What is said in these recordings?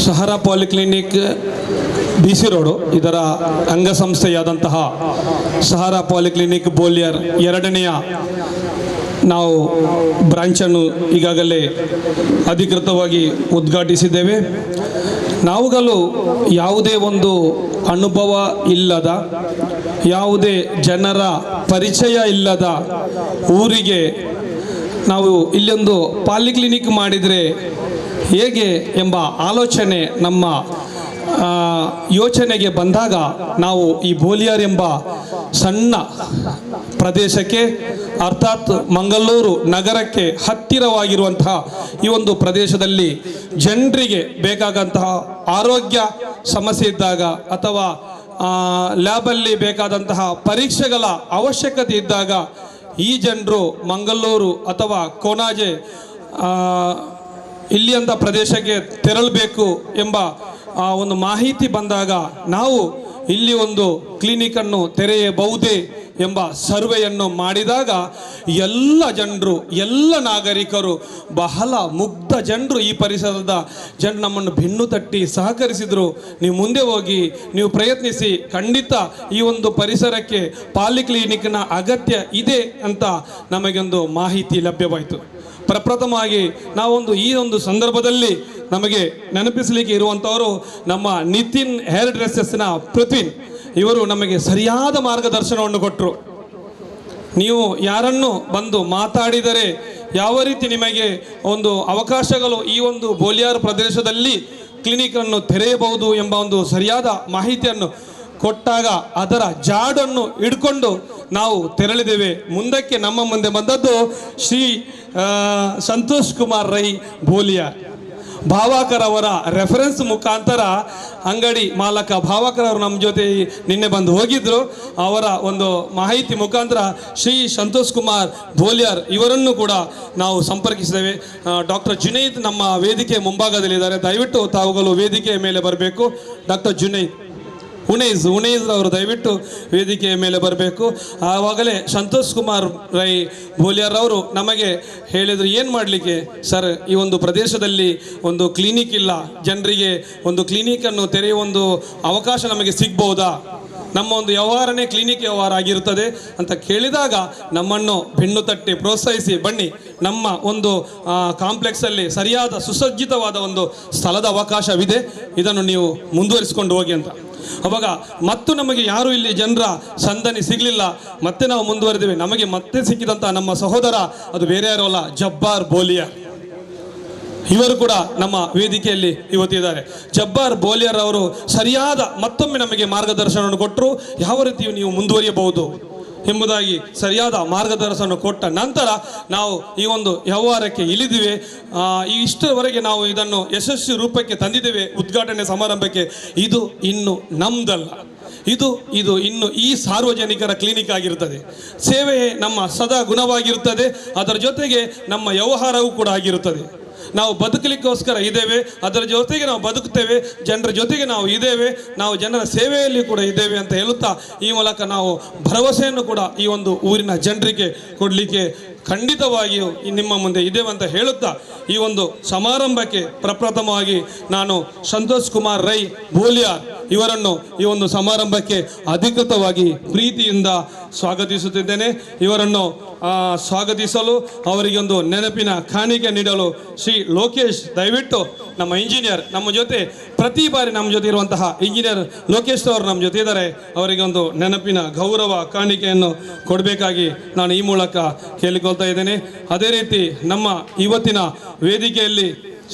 Sahara polyclinic BC road ಇದರ ಅಂಗಸಂಸ್ಥೆಯಾದಂತಹ Sahara polyclinic ಬೋಲಿಯರ್ ಎರಡನೆಯ ನಾವು ಬ್ರಾಂಚನ್ನು ಈಗಾಗಲೇ ಅಧಿಕೃತವಾಗಿ ಉದ್ಘಾಟಿಸಿದ್ದೇವೆ. ನಾವುಗಳು ಯಾವುದೇ ಒಂದು ಅನುಭವ ಇಲ್ಲದ, ಯಾವುದೇ ಜನರ ಪರಿಚಯ ಇಲ್ಲದ ಊರಿಗೆ ನಾವು ಇಲ್ಲೊಂದು ಪಾಲಿಕ್ಲಿನಿಕ್ ಮಾಡಿದರೆ ಹೇಗೆ ಎಂಬ ಆಲೋಚನೆ ನಮ್ಮ ಯೋಚನೆಗೆ ಬಂದಾಗ ನಾವು ಈ ಬೋಲಿಯರ್ ಎಂಬ ಸಣ್ಣ ಪ್ರದೇಶಕ್ಕೆ, ಅರ್ಥಾತ್ ಮಂಗಳೂರು ನಗರಕ್ಕೆ ಹತ್ತಿರವಾಗಿರುವಂತಹ ಈ ಒಂದು ಪ್ರದೇಶದಲ್ಲಿ ಜನರಿಗೆ ಬೇಕಾದಂತಹ ಆರೋಗ್ಯ ಸಮಸ್ಯೆ ಇದ್ದಾಗ ಅಥವಾ ಲ್ಯಾಬಲ್ಲಿ ಬೇಕಾದಂತಹ ಪರೀಕ್ಷೆಗಳ ಅವಶ್ಯಕತೆ ಇದ್ದಾಗ ಈ ಜನರು ಮಂಗಳೂರು ಅಥವಾ ಕೊನಾಜೆ ಇಲ್ಲಿಯಂಥ ಪ್ರದೇಶಕ್ಕೆ ತೆರಳಬೇಕು ಎಂಬ ಒಂದು ಮಾಹಿತಿ ಬಂದಾಗ ನಾವು ಇಲ್ಲಿ ಒಂದು ಕ್ಲಿನಿಕನ್ನು ತೆರೆಯಬಹುದೇ ಎಂಬ ಸರ್ವೆಯನ್ನು ಮಾಡಿದಾಗ ಎಲ್ಲ ಜನರು, ಎಲ್ಲ ನಾಗರಿಕರು, ಬಹಳ ಮುಗ್ಧ ಜನರು, ಈ ಪರಿಸರದ ಜನರು ನಮ್ಮನ್ನು ಬೆನ್ನು ತಟ್ಟಿ ಸಹಕರಿಸಿದರು. ನೀವು ಮುಂದೆ ಹೋಗಿ, ನೀವು ಪ್ರಯತ್ನಿಸಿ, ಖಂಡಿತ ಈ ಒಂದು ಪರಿಸರಕ್ಕೆ ಪಾಲಿಕ್ಲಿನಿಕ್ನ ಅಗತ್ಯ ಇದೆ ಅಂತ ನಮಗೊಂದು ಮಾಹಿತಿ ಲಭ್ಯವಾಯಿತು. ಪ್ರಪ್ರಥಮವಾಗಿ ನಾವೊಂದು ಈ ಒಂದು ಸಂದರ್ಭದಲ್ಲಿ ನಮಗೆ ನೆನಪಿಸಲಿಕ್ಕೆ ಇರುವಂಥವರು ನಮ್ಮ ನಿತಿನ್ ಹೇರ್ ಡ್ರೆಸ್ಸಸ್ನ ಪೃಥ್ವಿನ್. ಇವರು ನಮಗೆ ಸರಿಯಾದ ಮಾರ್ಗದರ್ಶನವನ್ನು ಕೊಟ್ಟರು. ನೀವು ಯಾರನ್ನು ಬಂದು ಮಾತಾಡಿದರೆ ಯಾವ ರೀತಿ ನಿಮಗೆ ಒಂದು ಅವಕಾಶಗಳು ಈ ಒಂದು ಬೋಲಿಯಾರ್ ಪ್ರದೇಶದಲ್ಲಿ ಕ್ಲಿನಿಕನ್ನು ತೆರೆಯಬಹುದು ಎಂಬ ಒಂದು ಸರಿಯಾದ ಮಾಹಿತಿಯನ್ನು ಕೊಟ್ಟಾಗ ಅದರ ಜಾಡನ್ನು ಹಿಡ್ಕೊಂಡು ನಾವು ತೆರಳಿದ್ದೇವೆ. ಮುಂದಕ್ಕೆ ನಮ್ಮ ಮುಂದೆ ಬಂದದ್ದು ಶ್ರೀ ಸಂತೋಷ್ ಕುಮಾರ್ ರೈ ಬೋಲಿಯಾರ್. ಭಾವಾಕರ್ ಅವರ ರೆಫರೆನ್ಸ್ ಮುಖಾಂತರ ಅಂಗಡಿ ಮಾಲಕ ಭಾವಾಕರ್ ಅವರು ನಮ್ಮ ಜೊತೆ ನಿನ್ನೆ ಬಂದು ಹೋಗಿದ್ರು. ಅವರ ಒಂದು ಮಾಹಿತಿ ಮುಖಾಂತರ ಶ್ರೀ ಸಂತೋಷ್ ಕುಮಾರ್ ಬೋಲಿಯಾರ್ ಇವರನ್ನು ಕೂಡ ನಾವು ಸಂಪರ್ಕಿಸಿದ್ದೇವೆ. ಡಾಕ್ಟರ್ ಜುನೈದ್ ನಮ್ಮ ವೇದಿಕೆ ಮುಂಭಾಗದಲ್ಲಿದ್ದಾರೆ. ದಯವಿಟ್ಟು ತಾವುಗಳು ವೇದಿಕೆಯ ಮೇಲೆ ಬರಬೇಕು. ಡಾಕ್ಟರ್ ಉಣೈಜ್ ಅವರು ದಯವಿಟ್ಟು ವೇದಿಕೆಯ ಮೇಲೆ ಬರಬೇಕು. ಆವಾಗಲೇ ಸಂತೋಷ್ ಕುಮಾರ್ ರೈ ಬೋಲಿಯಾರ್ ಅವರು ನಮಗೆ ಹೇಳಿದರು, ಏನು ಮಾಡಲಿಕ್ಕೆ ಸರ್, ಈ ಒಂದು ಪ್ರದೇಶದಲ್ಲಿ ಒಂದು ಕ್ಲಿನಿಕ್ ಇಲ್ಲ, ಜನರಿಗೆ ಒಂದು ಕ್ಲಿನಿಕನ್ನು ತೆರೆಯುವ ಒಂದು ಅವಕಾಶ ನಮಗೆ ಸಿಗ್ಬೋದಾ? ನಮ್ಮ ಒಂದು ವ್ಯವಹಾರನೇ ಕ್ಲಿನಿಕ್ ವ್ಯವಹಾರ ಆಗಿರುತ್ತದೆ ಅಂತ ಕೇಳಿದಾಗ ನಮ್ಮನ್ನು ಬೆನ್ನು ತಟ್ಟಿ ಪ್ರೋತ್ಸಾಹಿಸಿ, ಬನ್ನಿ ನಮ್ಮ ಒಂದು ಕಾಂಪ್ಲೆಕ್ಸಲ್ಲಿ ಸರಿಯಾದ ಸುಸಜ್ಜಿತವಾದ ಒಂದು ಸ್ಥಳದ ಅವಕಾಶವಿದೆ, ಇದನ್ನು ನೀವು ಮುಂದುವರಿಸಿಕೊಂಡು ಹೋಗಿ ಅಂತ. ಅವಾಗ ಮತ್ತು ನಮಗೆ ಯಾರು ಇಲ್ಲಿ ಜನರ ಸಂದಣಿ ಸಿಗಲಿಲ್ಲ, ಮತ್ತೆ ನಾವು ಮುಂದುವರೆದಿವೆ. ನಮಗೆ ಮತ್ತೆ ಸಿಕ್ಕಿದಂಥ ನಮ್ಮ ಸಹೋದರ ಅದು ಬೇರೆ ಯಾರು ಅಲ್ಲ, ಜಬ್ಬಾರ್ ಬೋಲಿಯಾರ್. ಇವರು ಕೂಡ ನಮ್ಮ ವೇದಿಕೆಯಲ್ಲಿ ಇವತ್ತಿದ್ದಾರೆ. ಜಬ್ಬಾರ್ ಬೋಲಿಯಾರ್ ಅವರು ಸರಿಯಾದ ಮತ್ತೊಮ್ಮೆ ನಮಗೆ ಮಾರ್ಗದರ್ಶನವನ್ನು ಕೊಟ್ಟರು. ಯಾವ ರೀತಿ ನೀವು ಮುಂದುವರಿಯಬಹುದು ಎಂಬುದಾಗಿ ಸರಿಯಾದ ಮಾರ್ಗದರ್ಶನ ಕೊಟ್ಟ ನಂತರ ನಾವು ಈ ಒಂದು ವ್ಯವಹಾರಕ್ಕೆ ಇಳಿದಿವೆ. ಇಷ್ಟರವರೆಗೆ ನಾವು ಇದನ್ನು ಯಶಸ್ವಿ ರೂಪಕ್ಕೆ ತಂದಿದ್ದೇವೆ. ಉದ್ಘಾಟನೆ ಸಮಾರಂಭಕ್ಕೆ ಇದು ಇನ್ನು ನಮ್ದಲ್ಲ, ಇದು ಇನ್ನು ಈ ಸಾರ್ವಜನಿಕರ ಕ್ಲಿನಿಕ್ ಆಗಿರುತ್ತದೆ. ಸೇವೆ ನಮ್ಮ ಸದಾ ಗುಣವಾಗಿರುತ್ತದೆ, ಅದರ ಜೊತೆಗೆ ನಮ್ಮ ವ್ಯವಹಾರವೂ ಕೂಡ ಆಗಿರುತ್ತದೆ. ನಾವು ಬದುಕಲಿಕ್ಕೋಸ್ಕರ ಇದ್ದೇವೆ, ಅದರ ಜೊತೆಗೆ ನಾವು ಬದುಕುತ್ತೇವೆ, ಜನರ ಜೊತೆಗೆ ನಾವು ಇದ್ದೇವೆ, ನಾವು ಜನರ ಸೇವೆಯಲ್ಲಿ ಕೂಡ ಇದ್ದೇವೆ ಅಂತ ಹೇಳುತ್ತಾ ಈ ಮೂಲಕ ನಾವು ಭರವಸೆಯನ್ನು ಕೂಡ ಈ ಒಂದು ಊರಿನ ಜನರಿಗೆ ಕೊಡಲಿಕ್ಕೆ ಖಂಡಿತವಾಗಿಯೂ ನಿಮ್ಮ ಮುಂದೆ ಇದ್ದೇವೆ ಅಂತ ಹೇಳುತ್ತಾ ಈ ಒಂದು ಸಮಾರಂಭಕ್ಕೆ ಪ್ರಪ್ರಥಮವಾಗಿ ನಾನು ಸಂತೋಷ್ ಕುಮಾರ್ ರೈ ಬೋಲಿಯಾರ್ ಇವರನ್ನು ಈ ಒಂದು ಸಮಾರಂಭಕ್ಕೆ ಅಧಿಕೃತವಾಗಿ ಪ್ರೀತಿಯಿಂದ ಸ್ವಾಗತಿಸುತ್ತಿದ್ದೇನೆ. ಇವರನ್ನು ಸ್ವಾಗತಿಸಲು ಅವರಿಗೆ ಒಂದು ನೆನಪಿನ ಕಾಣಿಕೆ ನೀಡಲು ಶ್ರೀ ಲೋಕೇಶ್, ದಯವಿಟ್ಟು ನಮ್ಮ ಇಂಜಿನಿಯರ್ ನಮ್ಮ ಜೊತೆ ಪ್ರತಿ ಬಾರಿ ನಮ್ಮ ಜೊತೆ ಇರುವಂತಹ ಇಂಜಿನಿಯರ್ ಲೋಕೇಶ್ ಅವರು ನಮ್ಮ ಜೊತೆ ಇದ್ದಾರೆ. ಅವರಿಗೆ ಒಂದು ನೆನಪಿನ ಗೌರವ ಕಾಣಿಕೆಯನ್ನು ಕೊಡಬೇಕಾಗಿ ನಾನು ಈ ಮೂಲಕ ಕೇಳಿಕೊಳ್ತಾ ಇದ್ದೇನೆ. ಅದೇ ರೀತಿ ನಮ್ಮ ಇವತ್ತಿನ ವೇದಿಕೆಯಲ್ಲಿ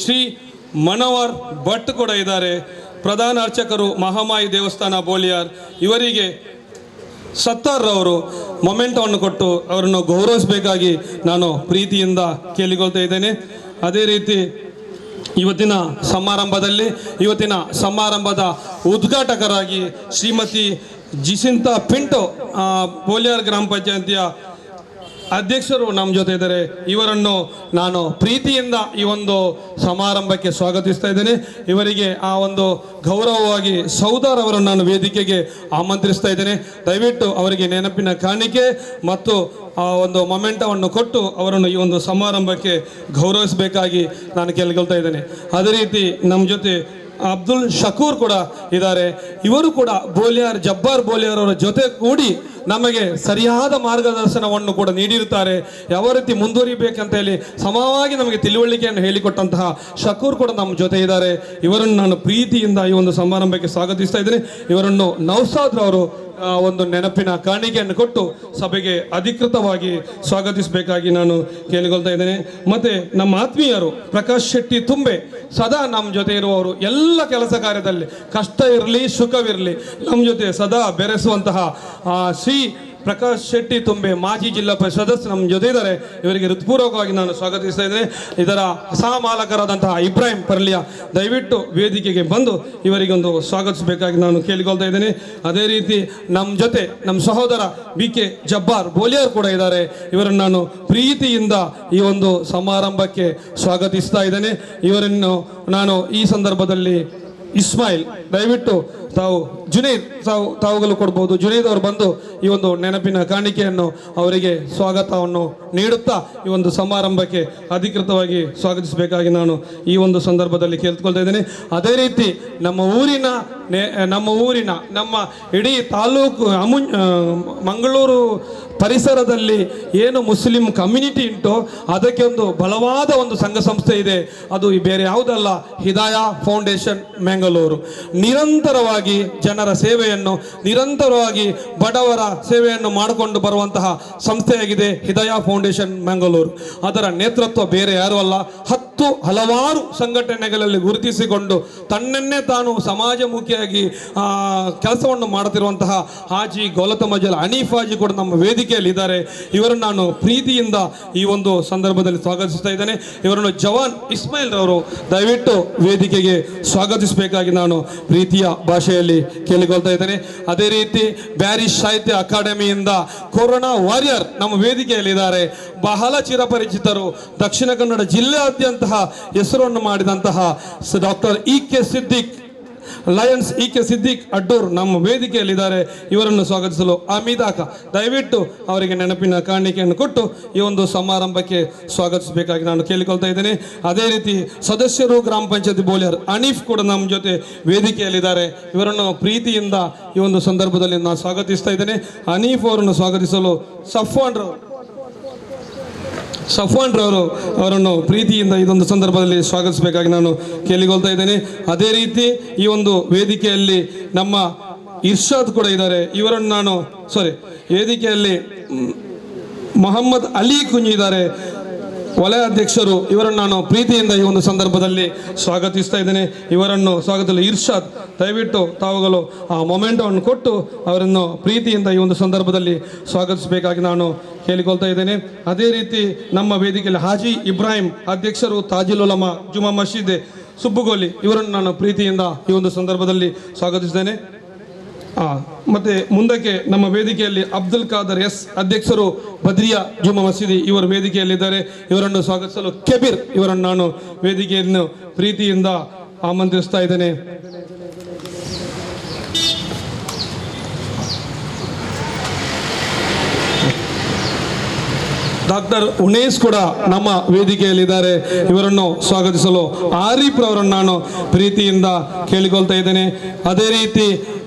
ಶ್ರೀ ಮನೋಹರ್ ಭಟ್ ಕೂಡ ಇದ್ದಾರೆ. ಪ್ರಧಾನ ಅರ್ಚಕರು ಮಹಾಮಾಯಿ ದೇವಸ್ಥಾನ ಬೋಲಿಯಾರ್. ಇವರಿಗೆ ಸತ್ತಾರ್ರವರು ಮೊಮೆಂಟವನ್ನು ಕೊಟ್ಟು ಅವರನ್ನು ಗೌರವಿಸಬೇಕಾಗಿ ನಾನು ಪ್ರೀತಿಯಿಂದ ಕೇಳಿಕೊಳ್ತಾ ಇದ್ದೇನೆ. ಅದೇ ರೀತಿ ಇವತ್ತಿನ ಸಮಾರಂಭದ ಉದ್ಘಾಟಕರಾಗಿ ಶ್ರೀಮತಿ ಜಿಸಿಂತಾ ಪಿಂಟೋ ಬೋಲಿಯಾರ್ ಗ್ರಾಮ ಪಂಚಾಯತಿಯ ಅಧ್ಯಕ್ಷರು ನಮ್ಮ ಜೊತೆ ಇದ್ದಾರೆ. ಇವರನ್ನು ನಾನು ಪ್ರೀತಿಯಿಂದ ಈ ಒಂದು ಸಮಾರಂಭಕ್ಕೆ ಸ್ವಾಗತಿಸ್ತಾ ಇದ್ದೇನೆ. ಇವರಿಗೆ ಆ ಒಂದು ಗೌರವವಾಗಿ ಸೌದಾರ್ ಅವರನ್ನು ನಾನು ವೇದಿಕೆಗೆ ಆಮಂತ್ರಿಸ್ತಾ ಇದ್ದೇನೆ. ದಯವಿಟ್ಟು ಅವರಿಗೆ ನೆನಪಿನ ಕಾಣಿಕೆ ಮತ್ತು ಆ ಒಂದು ಮೊಮೆಂಟವನ್ನು ಕೊಟ್ಟು ಅವರನ್ನು ಈ ಒಂದು ಸಮಾರಂಭಕ್ಕೆ ಗೌರವಿಸಬೇಕಾಗಿ ನಾನು ಕೇಳಿಕೊಳ್ತಾ ಇದ್ದೇನೆ. ಅದೇ ರೀತಿ ನಮ್ಮ ಜೊತೆ ಅಬ್ದುಲ್ ಶಕೂರ್ ಕೂಡ ಇದ್ದಾರೆ. ಇವರು ಕೂಡ ಬೋಲಿಯಾರ್ ಜಬ್ಬಾರ್ ಬೋಲಿಯಾರ್ ಅವರ ಜೊತೆ ಕೂಡಿ ನಮಗೆ ಸರಿಯಾದ ಮಾರ್ಗದರ್ಶನವನ್ನು ಕೂಡ ನೀಡಿರುತ್ತಾರೆ. ಯಾವ ರೀತಿ ಮುಂದುವರಿಬೇಕಂತ ಹೇಳಿ ಸಮವಾಗಿ ನಮಗೆ ತಿಳುವಳಿಕೆಯನ್ನು ಹೇಳಿಕೊಟ್ಟಂತಹ ಶಕೂರ್ ಕೂಡ ನಮ್ಮ ಜೊತೆ ಇದ್ದಾರೆ. ಇವರನ್ನು ನಾನು ಪ್ರೀತಿಯಿಂದ ಈ ಒಂದು ಸಮಾರಂಭಕ್ಕೆ ಸ್ವಾಗತಿಸ್ತಾ ಇದ್ದೇನೆ. ಇವರನ್ನು ನೌಸಾದ್ ರವರು ಒಂದು ನೆನಪಿನ ಕಾಣಿಕೆಯನ್ನು ಕೊಟ್ಟು ಸಭೆಗೆ ಅಧಿಕೃತವಾಗಿ ಸ್ವಾಗತಿಸಬೇಕಾಗಿ ನಾನು ಕೇಳಿಕೊಳ್ತಾ ಇದ್ದೇನೆ. ಮತ್ತೆ ನಮ್ಮ ಆತ್ಮೀಯರು ಪ್ರಕಾಶ್ ಶೆಟ್ಟಿ ತುಂಬೆ ಸದಾ ನಮ್ಮ ಜೊತೆ ಇರುವವರು, ಎಲ್ಲ ಕೆಲಸ ಕಾರ್ಯದಲ್ಲಿ ಕಷ್ಟ ಇರಲಿ ಸುಖವಿರಲಿ ನಮ್ಮ ಜೊತೆ ಸದಾ ಬೆರೆಸುವಂತಹ ಶ್ರೀ ಪ್ರಕಾಶ್ ಶೆಟ್ಟಿ ತುಂಬೆ ಮಾಜಿ ಜಿಲ್ಲಾ ಪರಿಷತ್ ಸದಸ್ಯರು ನಮ್ಮ ಜೊತೆ ಇದ್ದಾರೆ. ಇವರಿಗೆ ಹೃತ್ಪೂರ್ವಕವಾಗಿ ನಾನು ಸ್ವಾಗತಿಸ್ತಾ ಇದ್ದೇನೆ. ಇದರ ಸಹ ಮಾಲಕರಾದಂತಹ ಇಬ್ರಾಹಿಂ ಪರ್ಲಿಯಾ ದಯವಿಟ್ಟು ವೇದಿಕೆಗೆ ಬಂದು ಇವರಿಗೊಂದು ಸ್ವಾಗತಿಸಬೇಕಾಗಿ ನಾನು ಕೇಳಿಕೊಳ್ತಾ ಇದ್ದೇನೆ. ಅದೇ ರೀತಿ ನಮ್ಮ ಜೊತೆ ನಮ್ಮ ಸಹೋದರ BK ಜಬ್ಬಾರ್ ಬೋಲಿಯಾರ್ ಕೂಡ ಇದ್ದಾರೆ. ಇವರನ್ನು ನಾನು ಪ್ರೀತಿಯಿಂದ ಈ ಒಂದು ಸಮಾರಂಭಕ್ಕೆ ಸ್ವಾಗತಿಸ್ತಾ ಇದ್ದೇನೆ. ಇವರನ್ನು ನಾನು ಈ ಸಂದರ್ಭದಲ್ಲಿ ಇಸ್ಮಾಯಿಲ್ ದಯವಿಟ್ಟು ತಾವು ಜುನೈದ್ ತಾವುಗಳು ಕೊಡ್ಬೋದು. ಜುನೈದ್ ಅವರು ಬಂದು ಈ ಒಂದು ನೆನಪಿನ ಕಾಣಿಕೆಯನ್ನು ಅವರಿಗೆ ಸ್ವಾಗತವನ್ನು ನೀಡುತ್ತಾ ಈ ಒಂದು ಸಮಾರಂಭಕ್ಕೆ ಅಧಿಕೃತವಾಗಿ ಸ್ವಾಗತಿಸಬೇಕಾಗಿ ನಾನು ಈ ಒಂದು ಸಂದರ್ಭದಲ್ಲಿ ಕೇಳ್ಕೊಳ್ತಾ ಇದ್ದೇನೆ. ಅದೇ ರೀತಿ ನಮ್ಮ ಊರಿನ ನಮ್ಮ ಇಡೀ ತಾಲೂಕು ಮಂಗಳೂರು ಪರಿಸರದಲ್ಲಿ ಏನು ಮುಸ್ಲಿಂ ಕಮ್ಯುನಿಟಿ ಉಂಟೋ ಅದಕ್ಕೆ ಒಂದು ಬಲವಾದ ಒಂದು ಸಂಘ ಸಂಸ್ಥೆ ಇದೆ. ಅದು ಬೇರೆ ಯಾವುದಲ್ಲ, ಹಿದಾಯ ಫೌಂಡೇಶನ್ ಮ್ಯಾಂಗಳೂರು. ನಿರಂತರವಾಗಿ ಜನರ ಸೇವೆಯನ್ನು, ನಿರಂತರವಾಗಿ ಬಡವರ ಸೇವೆಯನ್ನು ಮಾಡಿಕೊಂಡು ಬರುವಂತಹ ಸಂಸ್ಥೆಯಾಗಿದೆ ಹಿದಾಯ ಫೌಂಡೇಶನ್ ಮ್ಯಾಂಗಳೂರು. ಅದರ ನೇತೃತ್ವ ಬೇರೆ ಯಾರೂ ಅಲ್ಲ, ಹಲವಾರು ಸಂಘಟನೆಗಳಲ್ಲಿ ಗುರುತಿಸಿಕೊಂಡು ತನ್ನನ್ನೇ ತಾನು ಸಮಾಜಮುಖಿಯಾಗಿ ಕೆಲಸವನ್ನು ಮಾಡುತ್ತಿರುವಂತಹ ಹಾಜಿ ಗೌಲತಮಜಲ್ ಹನೀಫ್ ಹಾಜಿ ಕೂಡ ನಮ್ಮ ವೇದಿಕೆಯಲ್ಲಿ ಇದ್ದಾರೆ. ಇವರನ್ನು ನಾನು ಪ್ರೀತಿಯಿಂದ ಈ ಒಂದು ಸಂದರ್ಭದಲ್ಲಿ ಸ್ವಾಗತಿಸ್ತಾ ಇದ್ದೇನೆ. ಇವರನ್ನು ಜವಾನ್ ಇಸ್ಮಾಯಿಲ್ ರವರು ದಯವಿಟ್ಟು ವೇದಿಕೆಗೆ ಸ್ವಾಗತಿಸಬೇಕಾಗಿ ನಾನು ಪ್ರೀತಿಯ ಭಾಷೆಯಲ್ಲಿ ಕೇಳಿಕೊಳ್ತಾ ಇದ್ದೇನೆ. ಅದೇ ರೀತಿ ಬ್ಯಾರಿಶ್ ಸಾಹಿತ್ಯ ಅಕಾಡೆಮಿಯಿಂದ ಕೊರೋನಾ ವಾರಿಯರ್ ನಮ್ಮ ವೇದಿಕೆಯಲ್ಲಿ ಇದ್ದಾರೆ. ಬಹಳ ಚಿರಪರಿಚಿತರು, ದಕ್ಷಿಣ ಕನ್ನಡ ಜಿಲ್ಲೆಯಾದ್ಯಂತ ಹೆಸರನ್ನು ಮಾಡಿದಂತಹ ಡಾಕ್ಟರ್ ಲಯನ್ಸ್ ಸಿದ್ದಿಕ್ ಅಡ್ಡೂರ್ ನಮ್ಮ ವೇದಿಕೆಯಲ್ಲಿದ್ದಾರೆ. ಇವರನ್ನು ಸ್ವಾಗತಿಸಲು ಅಮಿದಾಕ ದಯವಿಟ್ಟು ಅವರಿಗೆ ನೆನಪಿನ ಕಾಣಿಕೆಯನ್ನು ಕೊಟ್ಟು ಈ ಒಂದು ಸಮಾರಂಭಕ್ಕೆ ಸ್ವಾಗತಿಸಬೇಕಾಗಿ ನಾನು ಕೇಳಿಕೊಳ್ತಾ ಇದ್ದೇನೆ. ಅದೇ ರೀತಿ ಸದಸ್ಯರು ಗ್ರಾಮ ಪಂಚಾಯತಿ ಬೋಲಿಯರ್ ಹನೀಫ್ ಕೂಡ ನಮ್ಮ ಜೊತೆ ವೇದಿಕೆಯಲ್ಲಿದ್ದಾರೆ. ಇವರನ್ನು ಪ್ರೀತಿಯಿಂದ ಈ ಒಂದು ಸಂದರ್ಭದಲ್ಲಿ ನಾನು ಸ್ವಾಗತಿಸ್ತಾ ಇದ್ದೇನೆ. ಹನೀಫ್ ಅವರನ್ನು ಸ್ವಾಗತಿಸಲು ಸಫ್ವಾನ್ ರವರು ಅವರನ್ನು ಪ್ರೀತಿಯಿಂದ ಇದೊಂದು ಸಂದರ್ಭದಲ್ಲಿ ಸ್ವಾಗತಿಸಬೇಕಾಗಿ ನಾನು ಕೇಳಿಕೊಳ್ತಾ ಇದ್ದೇನೆ. ಅದೇ ರೀತಿ ಈ ಒಂದು ವೇದಿಕೆಯಲ್ಲಿ ನಮ್ಮ ಇರ್ಷಾದ್ ಕೂಡ ಇದ್ದಾರೆ. ಇವರನ್ನು ನಾನು ವೇದಿಕೆಯಲ್ಲಿ ಮೊಹಮ್ಮದ್ ಅಲಿ ಕುಂಜಿ ಇದ್ದಾರೆ, ವಲಯ ಅಧ್ಯಕ್ಷರು. ಇವರನ್ನು ನಾನು ಪ್ರೀತಿಯಿಂದ ಈ ಒಂದು ಸಂದರ್ಭದಲ್ಲಿ ಸ್ವಾಗತಿಸ್ತಾ ಇದ್ದೇನೆ. ಇವರನ್ನು ಸ್ವಾಗತಿಸಲು ಇರ್ಷಾದ್ ದಯವಿಟ್ಟು ತಾವುಗಳು ಆ ಮೊಮೆಂಟವನ್ನು ಕೊಟ್ಟು ಅವರನ್ನು ಪ್ರೀತಿಯಿಂದ ಈ ಒಂದು ಸಂದರ್ಭದಲ್ಲಿ ಸ್ವಾಗತಿಸಬೇಕಾಗಿ ನಾನು ಕೇಳಿಕೊಳ್ತಾ ಇದ್ದೇನೆ. ಅದೇ ರೀತಿ ನಮ್ಮ ವೇದಿಕೆಯಲ್ಲಿ ಹಾಜಿ ಇಬ್ರಾಹಿಂ ಅಧ್ಯಕ್ಷರು ತಾಜುಲ್ ಉಲಮಾ ಜುಮಾ ಮಸೀದ್ ಸುಬ್ಬುಗೋಲಿ, ಇವರನ್ನು ನಾನು ಪ್ರೀತಿಯಿಂದ ಈ ಒಂದು ಸಂದರ್ಭದಲ್ಲಿ ಸ್ವಾಗತಿಸಿದ್ದೇನೆ. ಮತ್ತೆ ಮುಂದಕ್ಕೆ ನಮ್ಮ ವೇದಿಕೆಯಲ್ಲಿ ಅಬ್ದುಲ್ ಖಾದರ್ ಎಸ್ ಅಧ್ಯಕ್ಷರು ಬದ್ರಿಯಾ ಜುಮಾ ಮಸೀದಿ ಇವರು ವೇದಿಕೆಯಲ್ಲಿದ್ದಾರೆ. ಇವರನ್ನು ಸ್ವಾಗತಿಸಲು ಕೆಬೀರ್ ಇವರನ್ನು ನಾನು ವೇದಿಕೆಯನ್ನು ಪ್ರೀತಿಯಿಂದ ಆಮಂತ್ರಿಸ್ತಾ ಇದ್ದೇನೆ. ಡಾಕ್ಟರ್ ಉನೇಶ್ ಕೂಡ ನಮ್ಮ ವೇದಿಕೆಯಲ್ಲಿದ್ದಾರೆ. ಇವರನ್ನು ಸ್ವಾಗತಿಸಲು ಆರೀಫ್ ಅವರನ್ನು ನಾನು ಪ್ರೀತಿಯಿಂದ ಕೇಳಿಕೊಳ್ತಾ ಇದ್ದೇನೆ. ಅದೇ ರೀತಿ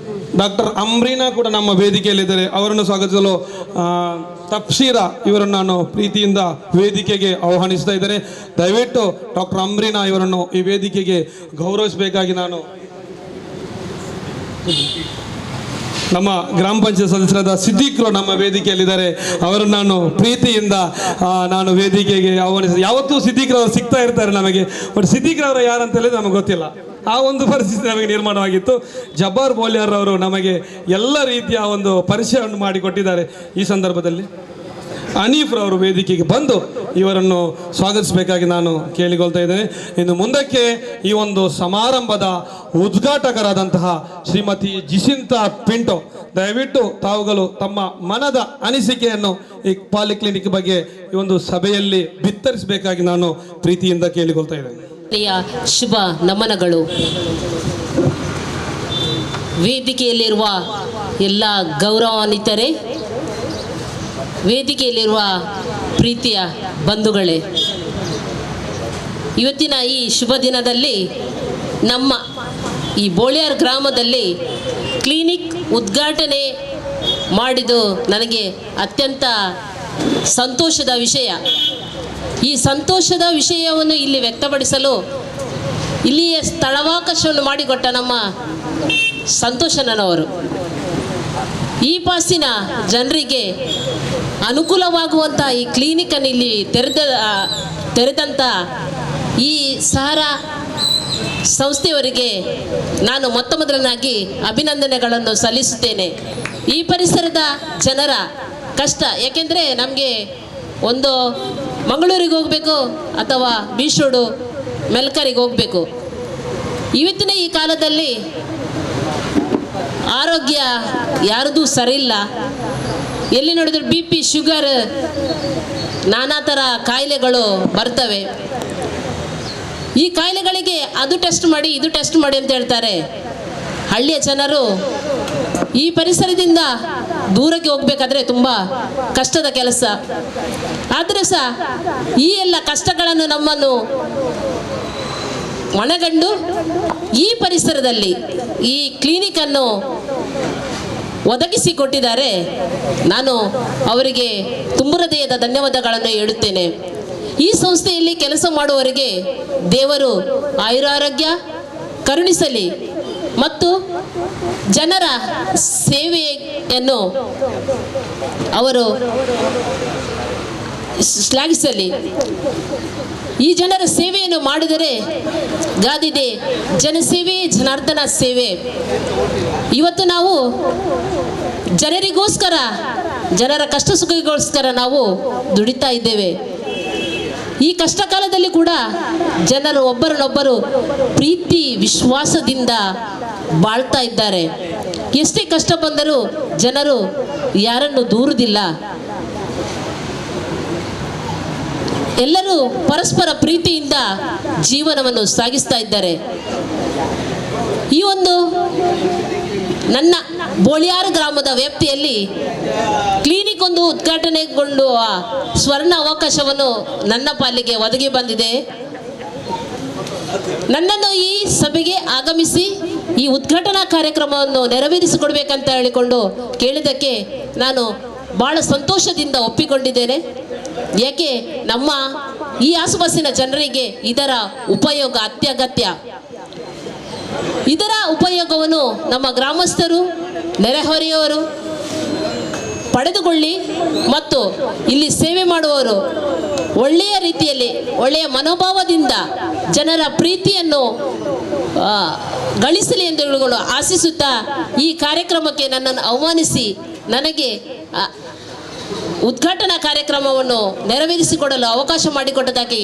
ಡಾಕ್ಟರ್ ಅಮ್ರೀನಾ ಕೂಡ ನಮ್ಮ ವೇದಿಕೆಯಲ್ಲಿದ್ದಾರೆ. ಅವರನ್ನು ಸ್ವಾಗತಿಸಲು ತಫ್ಸೀರಾ ಇವರನ್ನು ನಾನು ಪ್ರೀತಿಯಿಂದ ವೇದಿಕೆಗೆ ಆಹ್ವಾನಿಸ್ತಾ ಇದ್ದೇನೆ. ದಯವಿಟ್ಟು ಡಾಕ್ಟರ್ ಅಮ್ರೀನಾ ಇವರನ್ನು ಈ ವೇದಿಕೆಗೆ ಗೌರವಿಸಬೇಕಾಗಿ ನಾನು ನಮ್ಮ ಗ್ರಾಮ ಪಂಚಾಯತ್ ಸದಸ್ಯರಾದ ಸಿದ್ದಿಕ್ರು ನಮ್ಮ ವೇದಿಕೆಯಲ್ಲಿದ್ದಾರೆ. ಅವರನ್ನು ನಾನು ಪ್ರೀತಿಯಿಂದ ನಾನು ವೇದಿಕೆಗೆ ಆಹ್ವಾನಿಸಿದೆ. ಯಾವತ್ತೂ ಸಿದ್ದಿಕ್ರವರು ಸಿಗ್ತಾ ಇರ್ತಾರೆ ನಮಗೆ, ಬಟ್ ಸಿದ್ದಿಕ್ರವರು ಯಾರಂತ ಹೇಳಿದ್ರೆ ನಮಗೆ ಗೊತ್ತಿಲ್ಲ. ಆ ಒಂದು ಪರಿಸ್ಥಿತಿ ನಮಗೆ ನಿರ್ಮಾಣವಾಗಿತ್ತು. ಜಬ್ಬಾರ್ ಬೋಲಿಯಾರ್ ಅವರು ನಮಗೆ ಎಲ್ಲ ರೀತಿಯ ಒಂದು ಪರಿಚಯವನ್ನು ಮಾಡಿಕೊಟ್ಟಿದ್ದಾರೆ. ಈ ಸಂದರ್ಭದಲ್ಲಿ ಹನೀಫ್ ರವರು ವೇದಿಕೆಗೆ ಬಂದು ಇವರನ್ನು ಸ್ವಾಗತಿಸಬೇಕಾಗಿ ನಾನು ಕೇಳಿಕೊಳ್ತಾ ಇದ್ದೇನೆ. ಇನ್ನು ಮುಂದಕ್ಕೆ ಈ ಒಂದು ಸಮಾರಂಭದ ಉದ್ಘಾಟಕರಾದಂತಹ ಶ್ರೀಮತಿ ಜಿಸಿಂತಾ ಪಿಂಟೋ ದಯವಿಟ್ಟು ತಾವುಗಳು ತಮ್ಮ ಮನದ ಅನಿಸಿಕೆಯನ್ನು ಈ ಪಾಲಿಕ್ಲಿನಿಕ್ ಬಗ್ಗೆ ಈ ಒಂದು ಸಭೆಯಲ್ಲಿ ಬಿತ್ತರಿಸಬೇಕಾಗಿ ನಾನು ಪ್ರೀತಿಯಿಂದ ಕೇಳಿಕೊಳ್ತಾ ಇದ್ದೇನೆ. ಶುಭ ನಮನಗಳು. ವೇದಿಕೆಯಲ್ಲಿರುವ ಎಲ್ಲ ಗೌರವಾನ್ವಿತರೇ, ವೇದಿಕೆಯಲ್ಲಿರುವ ಪ್ರೀತಿಯ ಬಂಧುಗಳೇ, ಇವತ್ತಿನ ಈ ಶುಭ ದಿನದಲ್ಲಿ ನಮ್ಮ ಈ ಬೋಳಿಯಾರ್ ಗ್ರಾಮದಲ್ಲಿ ಕ್ಲಿನಿಕ್ ಉದ್ಘಾಟನೆ ಮಾಡಿದ್ದು ನನಗೆ ಅತ್ಯಂತ ಸಂತೋಷದ ವಿಷಯ. ಈ ಸಂತೋಷದ ವಿಷಯವನ್ನು ಇಲ್ಲಿ ವ್ಯಕ್ತಪಡಿಸಲು ಇಲ್ಲಿಯ ಸ್ಥಳಾವಕಾಶವನ್ನು ಮಾಡಿಕೊಟ್ಟ ನಮ್ಮ ಸಂತೋಷನವರು, ಈ ಪಾಸಿನ ಜನರಿಗೆ ಅನುಕೂಲವಾಗುವಂಥ ಈ ಕ್ಲಿನಿಕನ್ನು ಇಲ್ಲಿ ತೆರೆದಂಥ ಈ ಸಹರಾ ಸಂಸ್ಥೆಯವರಿಗೆ ನಾನು ಮೊದಲನಾಗಿ ಅಭಿನಂದನೆಗಳನ್ನು ಸಲ್ಲಿಸುತ್ತೇನೆ. ಈ ಪರಿಸರದ ಜನರ ಕಷ್ಟ, ಏಕೆಂದರೆ ನಮಗೆ ಒಂದು ಮಂಗಳೂರಿಗೆ ಹೋಗಬೇಕು ಅಥವಾ ಬೀಸೋಡು ಮೆಲ್ಕರಿಗೆ ಹೋಗಬೇಕು. ಇವತ್ತಿನ ಈ ಕಾಲದಲ್ಲಿ ಆರೋಗ್ಯ ಯಾರದೂ ಸರಿಯಿಲ್ಲ. ಎಲ್ಲಿ ನೋಡಿದ್ರು BP, ಶುಗರ್, ನಾನಾ ಥರ ಕಾಯಿಲೆಗಳು ಬರ್ತವೆ. ಈ ಕಾಯಿಲೆಗಳಿಗೆ ಅದು ಟೆಸ್ಟ್ ಮಾಡಿ ಇದು ಟೆಸ್ಟ್ ಮಾಡಿ ಅಂತ ಹೇಳ್ತಾರೆ. ಹಳ್ಳಿಯ ಜನರು ಈ ಪರಿಸರದಿಂದ ದೂರಕ್ಕೆ ಹೋಗಬೇಕಾದ್ರೆ ತುಂಬ ಕಷ್ಟದ ಕೆಲಸ. ಆದರೂ ಸಹ ಈ ಎಲ್ಲ ಕಷ್ಟಗಳನ್ನು ನಮ್ಮನ್ನು ಮನಗಂಡು ಈ ಪರಿಸರದಲ್ಲಿ ಈ ಕ್ಲಿನಿಕನ್ನು ಒದಗಿಸಿಕೊಟ್ಟಿದ್ದಾರೆ. ನಾನು ಅವರಿಗೆ ತುಂಬ ಹೃದಯದ ಧನ್ಯವಾದಗಳನ್ನು ಹೇಳುತ್ತೇನೆ. ಈ ಸಂಸ್ಥೆಯಲ್ಲಿ ಕೆಲಸ ಮಾಡುವವರಿಗೆ ದೇವರು ಆಯುರಾರೋಗ್ಯ ಕರುಣಿಸಲಿ ಮತ್ತು ಜನರ ಸೇವೆಯನ್ನು ಅವರು ಶ್ಲಾಘಿಸಲಿ. ಈ ಜನರ ಸೇವೆಯನ್ನು ಮಾಡಿದರೆ ಗಾದಿದೆ, ಜನಸೇವೆ ಜನಾರ್ದನ ಸೇವೆ. ಇವತ್ತು ನಾವು ಜನರಿಗೋಸ್ಕರ, ಜನರ ಕಷ್ಟ ಸುಖಗೋಸ್ಕರ ನಾವು ದುಡಿತಾ ಇದ್ದೇವೆ. ಈ ಕಷ್ಟ ಕಾಲದಲ್ಲಿ ಕೂಡ ಜನರು ಒಬ್ಬರನ್ನೊಬ್ಬರು ಪ್ರೀತಿ ವಿಶ್ವಾಸದಿಂದ ಬಾಳ್ತಾ ಇದ್ದಾರೆ. ಎಷ್ಟೇ ಕಷ್ಟ ಬಂದರೂ ಜನರು ಯಾರನ್ನು ದೂರುವುದಿಲ್ಲ. ಎಲ್ಲರೂ ಪರಸ್ಪರ ಪ್ರೀತಿಯಿಂದ ಜೀವನವನ್ನು ಸಾಗಿಸ್ತಾ ಇದ್ದಾರೆ. ಈ ಒಂದು ನನ್ನ ಬೋಳಿಯಾರ್ ಗ್ರಾಮದ ವ್ಯಾಪ್ತಿಯಲ್ಲಿ ಕ್ಲಿನಿಕ್ ಒಂದು ಉದ್ಘಾಟನೆಗೊಂಡು ಸ್ವರ್ಣ ಅವಕಾಶವನ್ನು ನನ್ನ ಪಾಲಿಗೆ ಒದಗಿ ಬಂದಿದೆ. ನನ್ನನ್ನು ಈ ಸಭೆಗೆ ಆಗಮಿಸಿ ಈ ಉದ್ಘಾಟನಾ ಕಾರ್ಯಕ್ರಮವನ್ನು ನೆರವೇರಿಸಿಕೊಡ್ಬೇಕಂತ ಹೇಳಿಕೊಂಡು ಕೇಳಿದ್ದಕ್ಕೆ ನಾನು ಭಾಳ ಸಂತೋಷದಿಂದ ಒಪ್ಪಿಕೊಂಡಿದ್ದೇನೆ. ಯಾಕೆ ನಮ್ಮ ಈ ಆಸುಪಾಸಿನ ಜನರಿಗೆ ಇದರ ಉಪಯೋಗ ಅತ್ಯಗತ್ಯ. ಇದರ ಉಪಯೋಗವನ್ನು ನಮ್ಮ ಗ್ರಾಮಸ್ಥರು, ನೆರೆಹೊರೆಯವರು ಪಡೆದುಕೊಳ್ಳಿ ಮತ್ತು ಇಲ್ಲಿ ಸೇವೆ ಮಾಡುವವರು ಒಳ್ಳೆಯ ರೀತಿಯಲ್ಲಿ, ಒಳ್ಳೆಯ ಮನೋಭಾವದಿಂದ ಜನರ ಪ್ರೀತಿಯನ್ನು ಗಳಿಸಲಿ ಎಂದು ಹೇಳಿಕೊಂಡು ಆಶಿಸುತ್ತಾ ಈ ಕಾರ್ಯಕ್ರಮಕ್ಕೆ ನನ್ನನ್ನು ಆಹ್ವಾನಿಸಿ ನನಗೆ ಉದ್ಘಾಟನಾ ಕಾರ್ಯಕ್ರಮವನ್ನು ನೆರವೇರಿಸಿಕೊಡಲು ಅವಕಾಶ ಮಾಡಿಕೊಟ್ಟದಾಗಿ